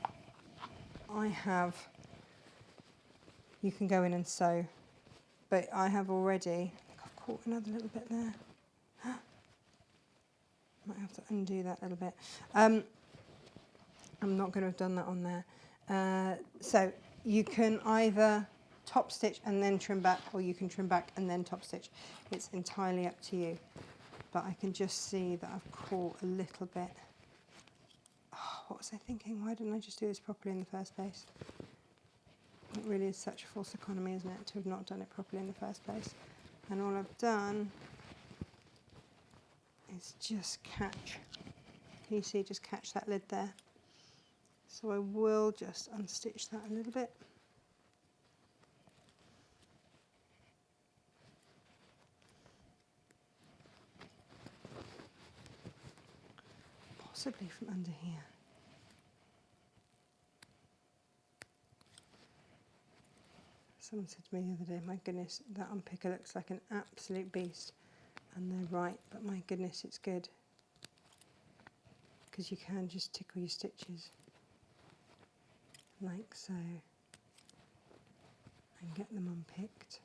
you can go in and sew, but I have already, I've caught another little bit there. Might have to undo that little bit. I'm not going to have done that on there. So you can either top stitch and then trim back, or you can trim back and then top stitch. It's entirely up to you. But I can just see that I've caught a little bit. Oh, what was I thinking? Why didn't I just do this properly in the first place? It really is such a false economy, isn't it, to have not done it properly in the first place. And all I've done is just catch, can you see, just catch that lid there. So I will just unstitch that a little bit. Possibly from under here. Someone said to me the other day, my goodness, that unpicker looks like an absolute beast. And they're right, but my goodness, it's good. Because you can just tickle your stitches. Like so. And get them unpicked.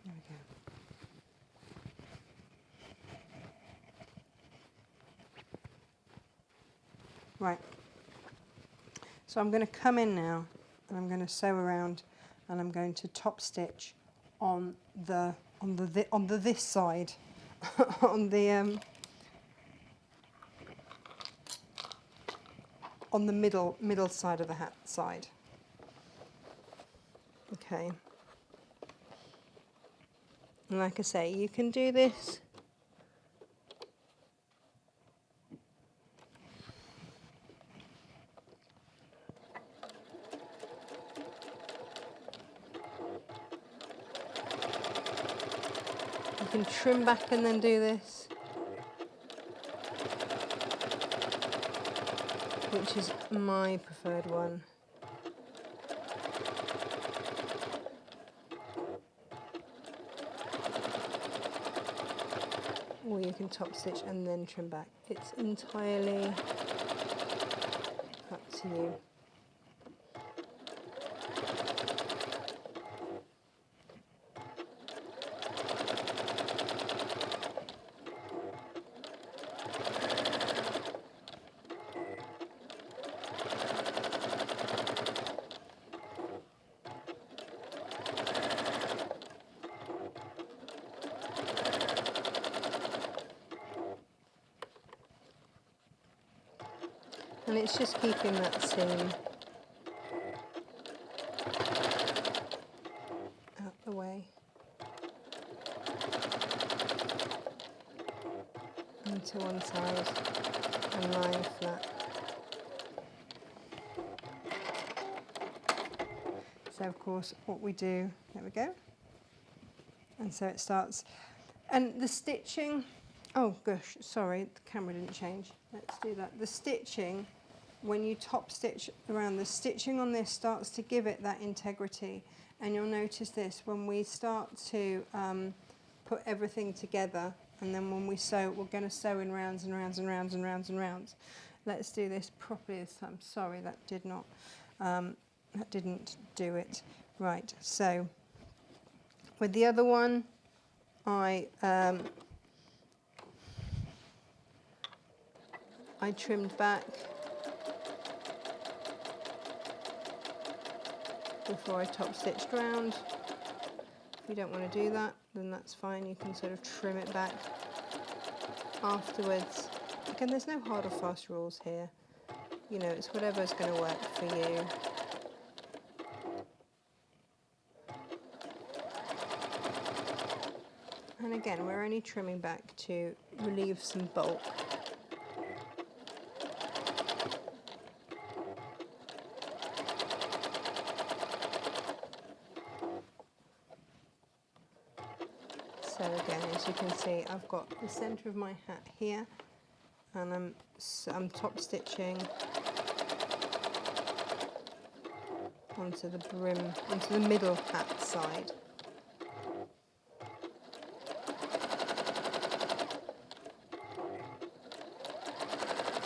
There we go. Right. So I'm going to come in now and I'm going to sew around and I'm going to top stitch on this side on the middle side of the hat side. Okay. And like I say, you can do this you can trim back and then do this, which is my preferred one. Or you can top stitch and then trim back. It's entirely up to you. And it's just keeping that seam out the way into one side and lying flat. So of course what we do, there we go, and so it starts. And the stitching, oh gosh, sorry, the camera didn't change. Let's do that. The stitching, when you top stitch around, the stitching on this starts to give it that integrity. And you'll notice this, when we start to put everything together, and then when we sew, we're going to sew in rounds and rounds and rounds and rounds and rounds. let's do this properly this time. Sorry, that didn't do it. Right, so with the other one, I trimmed back before I top stitched round. If you don't want to do that, then that's fine. You can sort of trim it back afterwards. Again, there's no hard or fast rules here. You know, it's whatever's going to work for you. And again, we're only trimming back to relieve some bulk. So again, as you can see, I've got the centre of my hat here, and I'm top stitching onto the brim, onto the middle hat side.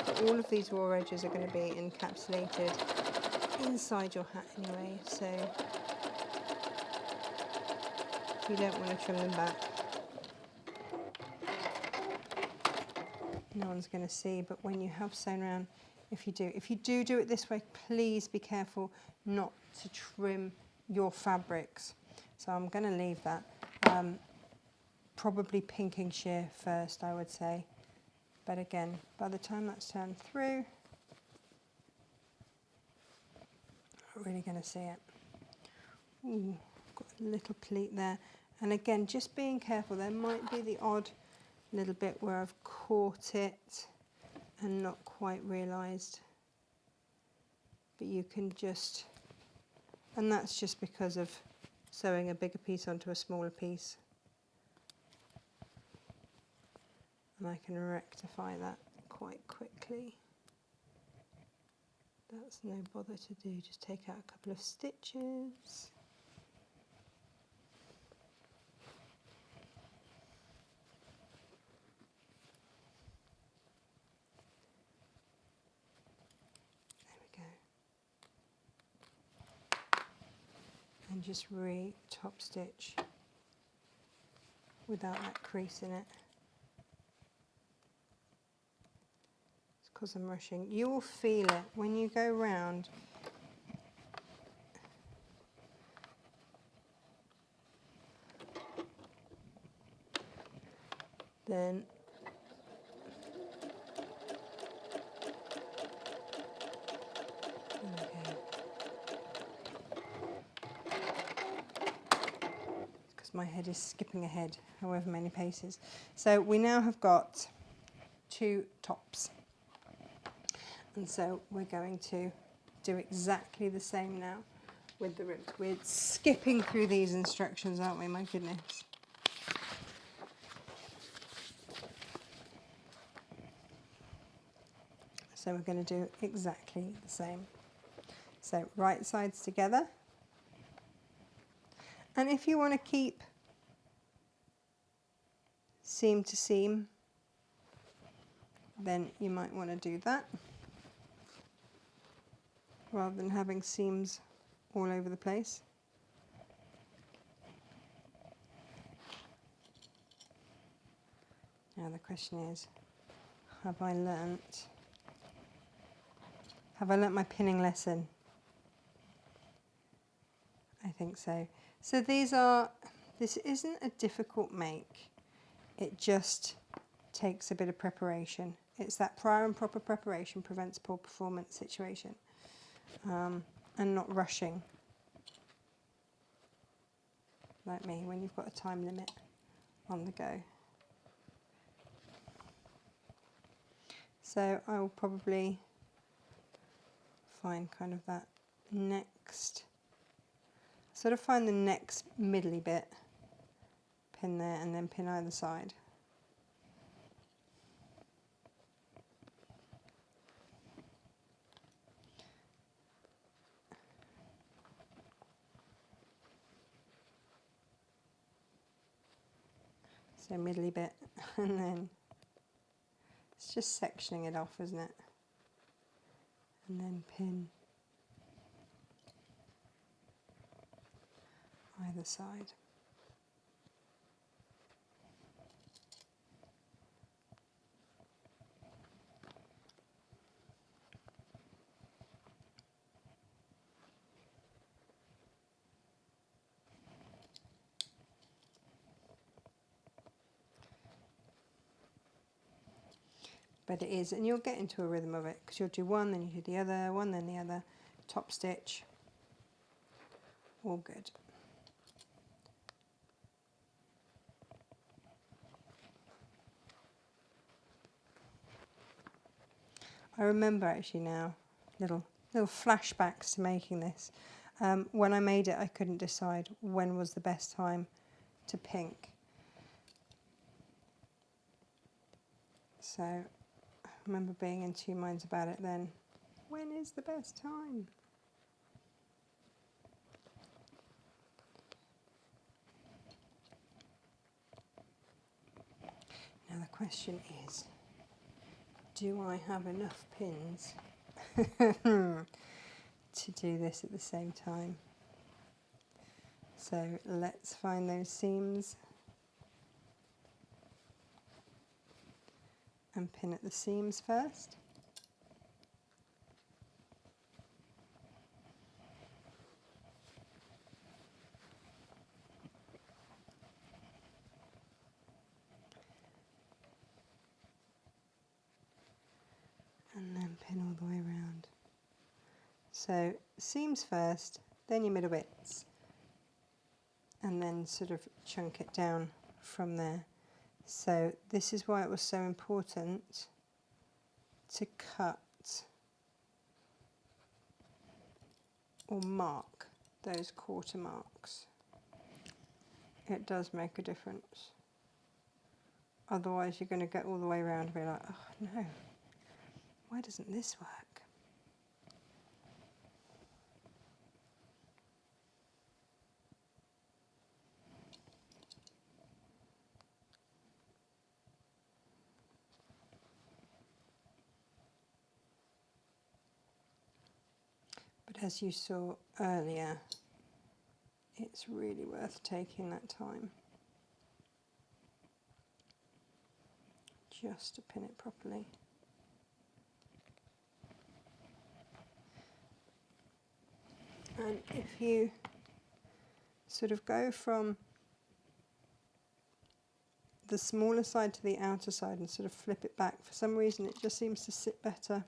But all of these raw edges are going to be encapsulated inside your hat anyway, so you don't want to trim them back. No one's going to see, but when you have sewn around, if you do it this way, please be careful not to trim your fabrics. So I'm going to leave that. Probably pinking shear first, I would say. But again, by the time that's turned through, I'm really going to see it. Ooh, got a little pleat there. And again, just being careful, there might be the odd little bit where I've caught it and not quite realised. But you can just, and that's just because of sewing a bigger piece onto a smaller piece. And I can rectify that quite quickly. That's no bother to do, just take out a couple of stitches. And just re-top stitch without that crease in it. It's because I'm rushing. You will feel it when you go round. Then my head is skipping ahead however many paces. So we now have got 2 tops, and so we're going to do exactly the same now with the ribs. We're skipping through these instructions, aren't we? My goodness. So we're going to do exactly the same. So right sides together. And if you want to keep seam to seam, then you might want to do that, rather than having seams all over the place. Now the question is, have I learnt my pinning lesson? I think so. So this isn't a difficult make, it just takes a bit of preparation. It's that prior and proper preparation prevents poor performance situation, and not rushing, like me, when you've got a time limit on the go. So I will probably find kind of that next, sort of find the next middly bit, pin there and then pin either side. So middly bit, and then it's just sectioning it off, isn't it? and then pin either side. But it is, and you'll get into a rhythm of it, because you'll do one, then you do the other, one, then the other, top stitch, all good. I remember actually now, little flashbacks to making this. When I made it, I couldn't decide when was the best time to pink. So I remember being in two minds about it then. When is the best time? Now the question is, do I have enough pins to do this at the same time? So let's find those seams and pin at the seams first. And then pin all the way around. So seams first, then your middle bits, and then sort of chunk it down from there. So this is why it was so important to cut or mark those quarter marks. It does make a difference. Otherwise you're going to get all the way around and be like, oh no, why doesn't this work? But as you saw earlier, it's really worth taking that time just to pin it properly. And if you sort of go from the smaller side to the outer side and sort of flip it back, for some reason it just seems to sit better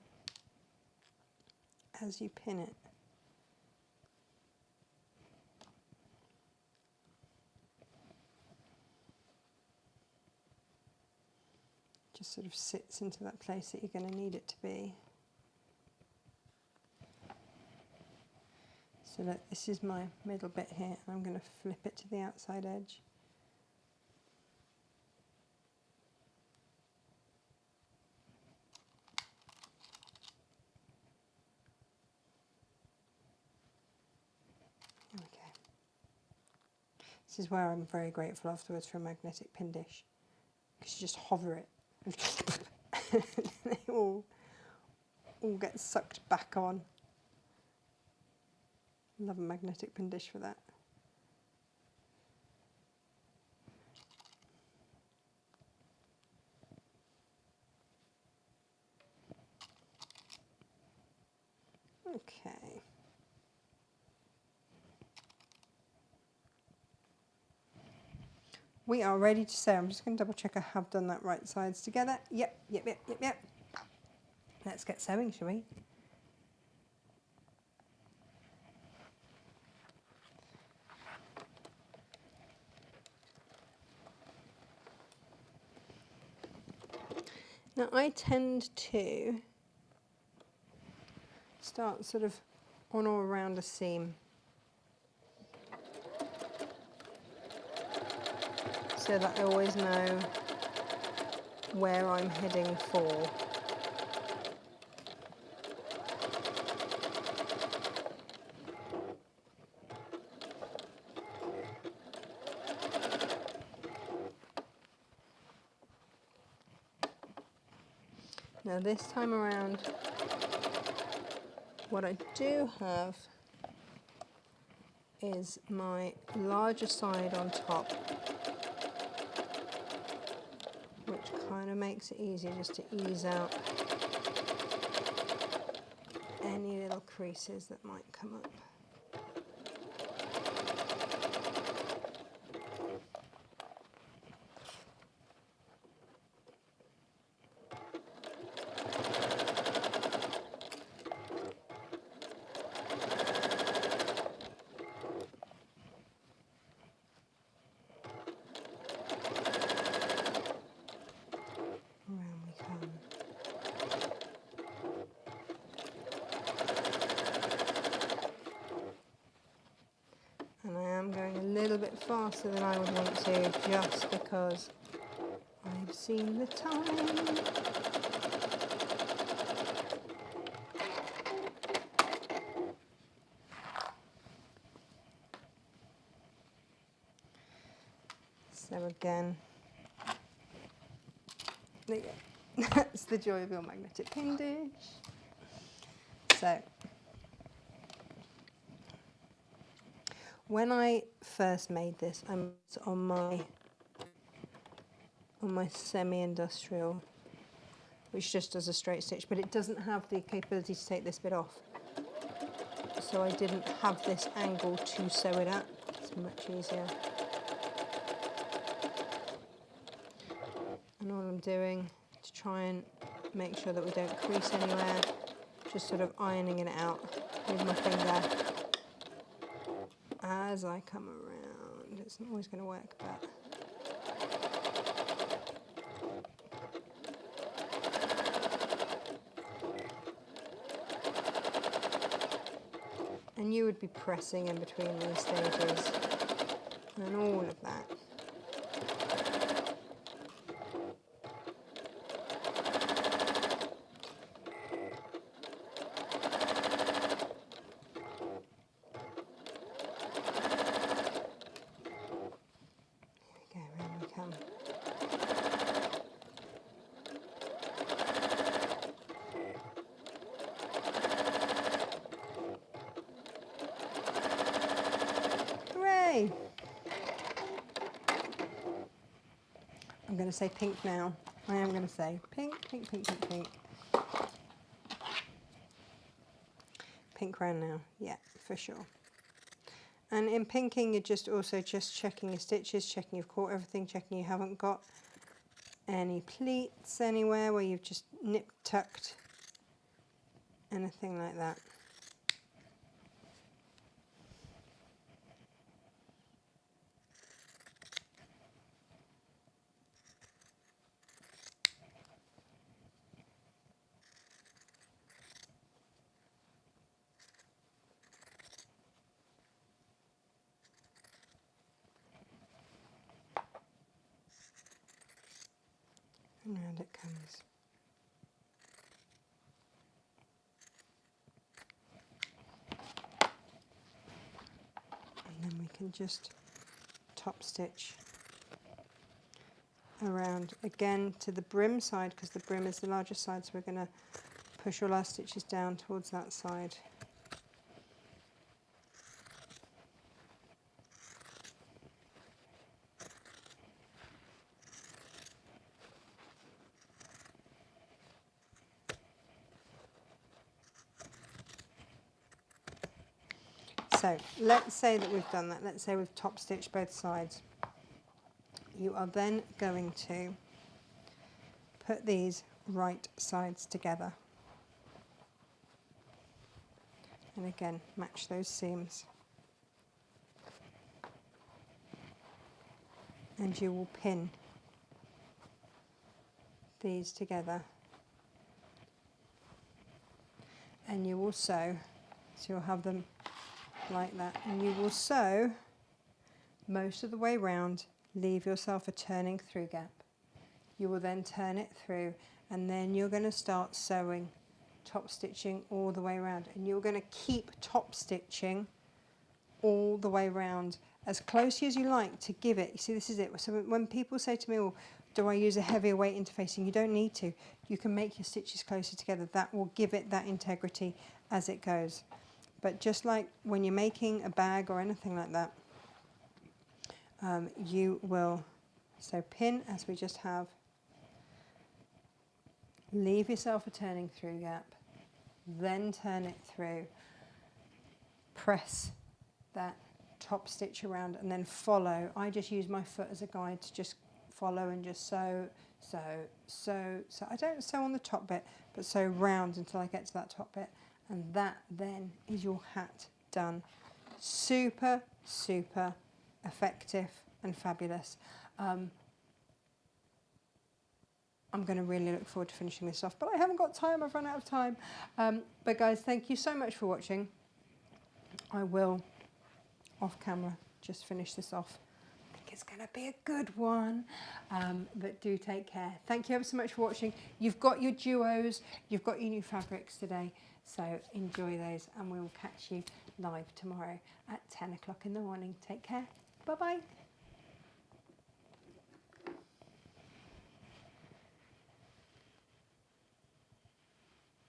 as you pin it. Just sort of sits into that place that you're going to need it to be. So look, this is my middle bit here, and I'm going to flip it to the outside edge. Okay. This is where I'm very grateful afterwards for a magnetic pin dish, because you just hover it and they all get sucked back on. Love a magnetic pin dish for that. Okay. We are ready to sew. I'm just going to double check I have done that right sides together. Yep. Let's get sewing, shall we? Now I tend to start sort of on or around a seam, so that I always know where I'm heading for. Now this time around, what I do have is my larger side on top, which kind of makes it easier just to ease out any little creases that might come up. And I am going a little bit faster than I would want to, just because I've seen the time. So again, there you go. That's the joy of your magnetic pin dish. So, when I first made this, I was on my semi-industrial, which just does a straight stitch, but it doesn't have the capability to take this bit off. So I didn't have this angle to sew it at. It's much easier. And all I'm doing to try and make sure that we don't crease anywhere, just sort of ironing it out with my finger as I come around. It's not always going to work, but and you would be pressing in between these stages and all of that. I'm going to say pink now. I am going to say pink, pink, pink, pink, pink. Pink round now, yeah, for sure. And in pinking, you're just also just checking your stitches, checking you've caught everything, checking you haven't got any pleats anywhere where you've just nip tucked, anything like that. And round it comes. And then we can just top stitch around again to the brim side, because the brim is the largest side, so we're going to push all our stitches down towards that side. So let's say that we've done that. Let's say we've top stitched both sides. You are then going to put these right sides together. And again, match those seams. And you will pin these together. And you will sew, so you'll have them like that, and you will sew most of the way round, leave yourself a turning through gap. You will then turn it through, and then you're going to start sewing, top stitching all the way around, and you're going to keep top stitching all the way round as closely as you like to give it. You see, this is it. So when people say to me, well, do I use a heavier weight interfacing? You don't need to. You can make your stitches closer together. That will give it that integrity, as it goes. But just like when you're making a bag or anything like that, you will, so pin as we just have, leave yourself a turning through gap, then turn it through, press that top stitch around and then follow. I just use my foot as a guide to just follow and just sew. I don't sew on the top bit, but sew round until I get to that top bit, and that then is your hat done. Super, super effective and fabulous. I'm going to really look forward to finishing this off, but I haven't got time, I've run out of time. But guys, thank you so much for watching. I will, off camera, just finish this off. I think it's going to be a good one, but do take care. Thank you ever so much for watching. You've got your duos, you've got your new fabrics today, so enjoy those, and we'll catch you live tomorrow at 10 o'clock in the morning. Take care. Bye-bye.